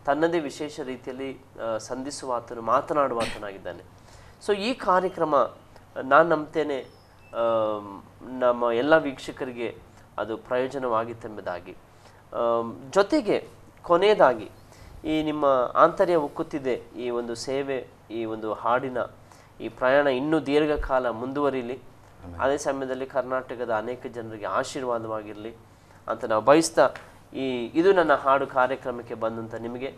ತನ್ನದೇ ವಿಶೇಷ ರೀತಿಯಲ್ಲಿ ಸಂಧಿಸುವ ಆತನು, ಮಾತನಾಡುವ ಆತನಾಗಿದ್ದಾನೆ. ಸೊ ಈ ಕಾರ್ಯಕ್ರಮ ನಾನು ನಂಬ್ತೇನೆ ನಮ್ಮ ಎಲ್ಲ ವೀಕ್ಷಕರಿಗೆ ಅದು ಪ್ರಯೋಜನವಾಗಿತ್ತೆಂಬುದಾಗಿ. ಜೊತೆಗೆ ಕೊನೆಯದಾಗಿ ಈ ನಿಮ್ಮ ಆಂತರ್ಯ ಉಕ್ಕುತ್ತಿದೆ ಈ ಒಂದು ಸೇವೆ, ಈ ಒಂದು ಹಾಡಿನ ಈ ಪ್ರಯಾಣ ಇನ್ನೂ ದೀರ್ಘಕಾಲ ಮುಂದುವರಿಲಿ. ಅದೇ ಸಮಯದಲ್ಲಿ ಕರ್ನಾಟಕದ ಅನೇಕ ಜನರಿಗೆ ಆಶೀರ್ವಾದವಾಗಿರಲಿ ಅಂತ ನಾವು ಬಯಸ್ತಾ ಇದು ನನ್ನ ಹಾಡು ಕಾರ್ಯಕ್ರಮಕ್ಕೆ ಬಂದಂಥ ನಿಮಗೆ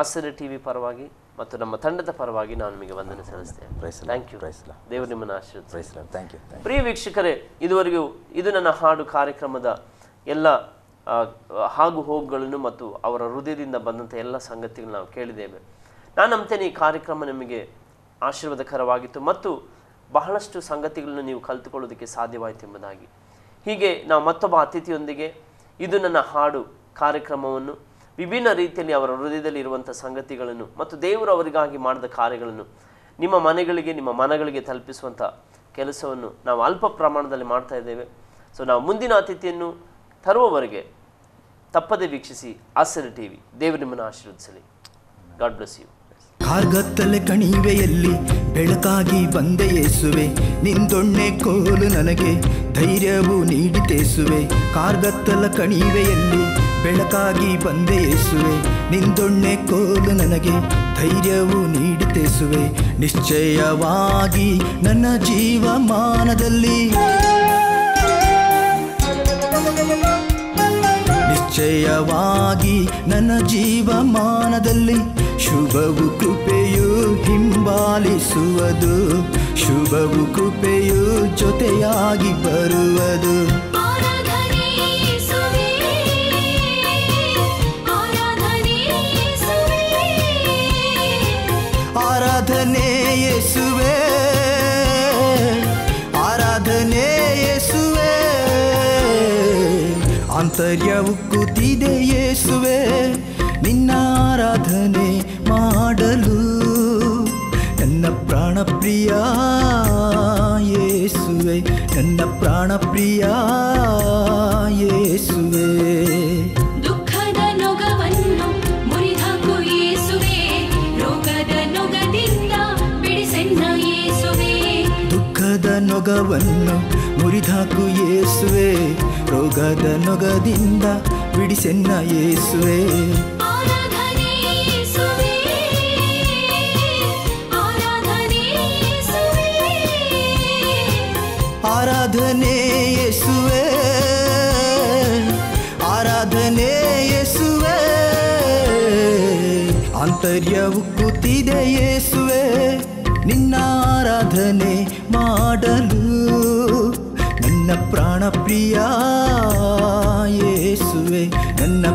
ಆಸರೆ ಟಿ ವಿ ಪರವಾಗಿ ಮತ್ತು ನಮ್ಮ ತಂಡದ ಪರವಾಗಿ ನಾನು ನಿಮಗೆ ವಂದನೆ ಸಲ್ಲಿಸ್ತೇನೆ. Thank you. ದೇವರು ನಿಮ್ಮನ್ನು ಆಶೀರ್ವದಿಸಲಿ. Thank you. ಪ್ರಿಯ ವೀಕ್ಷಕರೇ, ಇದುವರೆಗೂ ಇದು ನನ್ನ ಹಾಡು ಕಾರ್ಯಕ್ರಮದ ಎಲ್ಲ ಹಾಗು ಹೋಗುಗಳನ್ನು ಮತ್ತು ಅವರ ಹೃದಯದಿಂದ ಬಂದಂಥ ಎಲ್ಲ ಸಂಗತಿಗಳು ನಾವು ಕೇಳಿದ್ದೇವೆ. ನಾನು ನಂಬ್ತೇನೆ ಈ ಕಾರ್ಯಕ್ರಮ ನಿಮಗೆ ಆಶೀರ್ವಾದಕರವಾಗಿತ್ತು ಮತ್ತು ಬಹಳಷ್ಟು ಸಂಗತಿಗಳನ್ನು ನೀವು ಕಲಿತುಕೊಳ್ಳೋದಕ್ಕೆ ಸಾಧ್ಯವಾಯಿತು ಎಂಬುದಾಗಿ. ಹೀಗೆ ನಾವು ಮತ್ತೊಬ್ಬ ಅತಿಥಿಯೊಂದಿಗೆ ಇದು ನನ್ನ ಹಾಡು ಕಾರ್ಯಕ್ರಮವನ್ನು ವಿಭಿನ್ನ ರೀತಿಯಲ್ಲಿ ಅವರ ಹೃದಯದಲ್ಲಿ ಇರುವಂಥ ಸಂಗತಿಗಳನ್ನು ಮತ್ತು ದೇವರು ಅವರಿಗಾಗಿ ಮಾಡಿದ ಕಾರ್ಯಗಳನ್ನು ನಿಮ್ಮ ಮನೆಗಳಿಗೆ, ನಿಮ್ಮ ಮನಗಳಿಗೆ ತಲುಪಿಸುವಂಥ ಕೆಲಸವನ್ನು ನಾವು ಅಲ್ಪ ಪ್ರಮಾಣದಲ್ಲಿ ಮಾಡ್ತಾ ಇದ್ದೇವೆ. ಸೊ ನಾವು ಮುಂದಿನ ಅತಿಥಿಯನ್ನು ತರುವವರೆಗೆ ತಪ್ಪದೆ ವೀಕ್ಷಿಸಿ ಆಸರೆ ಟಿವಿ. ದೇವರು ನಿಮ್ಮನ್ನು ಆಶೀರ್ವದಿಸಲಿ. God bless you. ಕಾರ್ಗತ್ತಲೆ ಕಣಿವೆಯಲ್ಲಿ ಬೆಳಕಾಗಿ ಬಂದೆ ಯೇಸುವೆ, ನಿಂದೊಣ್ಣೆ ಕೋಲು ನನಗೆ ಧೈರ್ಯವು ನೀಡಿತೇಸುವೆ. ಕಾರ್ಗತ್ತಲ ಕಣಿವೆಯಲ್ಲಿ ಬೆಳಕಾಗಿ ಬಂದೆ ಯೇಸುವೆ, ನಿಂದೊಣ್ಣೆ ಕೋಲು ನನಗೆ ಧೈರ್ಯವು ನೀಡಿತೇಸುವೆ. ನಿಶ್ಚಯವಾಗಿ ನನ್ನ ಜೀವಮಾನದಲ್ಲಿ, ನಿಶ್ಚಯವಾಗಿ ನನ್ನ ಜೀವಮಾನದಲ್ಲಿ ಶುಭವು ಕೃಪೆಯು ಹಿಂಬಾಲಿಸುವುದು, ಶುಭವು ಕೃಪೆಯು ಜೊತೆಯಾಗಿ ಬರುವುದು. ಆರಾಧನೆ ಯೇಸುವೇ, ಆರಾಧನೆ ಯೇಸುವೇ, ಆರಾಧನೆ ಯೇಸುವೇ, ಆರಾಧನೆ ಯೇಸುವೇ. ಆಂತರ್ಯ ಉಕ್ಕುತ್ತಿದೆ ಯೇಸುವೇ, ನಿನ್ನ ಆರಾಧನೆ ಮಾಡಲು. ನನ್ನ ಪ್ರಾಣ ಪ್ರಿಯ ಯೇಸುವೆ, ನನ್ನ ಪ್ರಾಣ ಪ್ರಿಯ ಯೇಸುವೆ. ದುಃಖದ ನೊಗವನ್ನು ಮುರಿದಾಕು ಯೇಸುವೇ, ರೋಗದ ನೊಗದಿಂದ ಬಿಡಿಸೆನ್ನ ಯೇಸುವೇ. ದುಃಖದ ನೊಗವನ್ನು ಮುರಿದಾಕು ಯೇಸುವೆ, ರೋಗದ ನೊಗದಿಂದ ಬಿಡಿಸೆನ್ನ ಯೇಸುವೆ. ಆರಾಧನೆ ಯೇಸುವೇ, ಆರಾಧನೆ ಯೇಸುವೇ, ಆರಾಧನೆ ಯೇಸುವೆ, ಆರಾಧನೆ ಯೇಸುವೆ. ಆಂತರ್ಯ ಉಕ್ಕುತ್ತಿದೆ ಯೇಸುವೆ, ನಿನ್ನ ಆರಾಧನೆ ಮಾಡಲು. ನನ್ನ ಪ್ರಾಣ ಪ್ರಿಯ ಯೇಸುವೆ, ನನ್ನ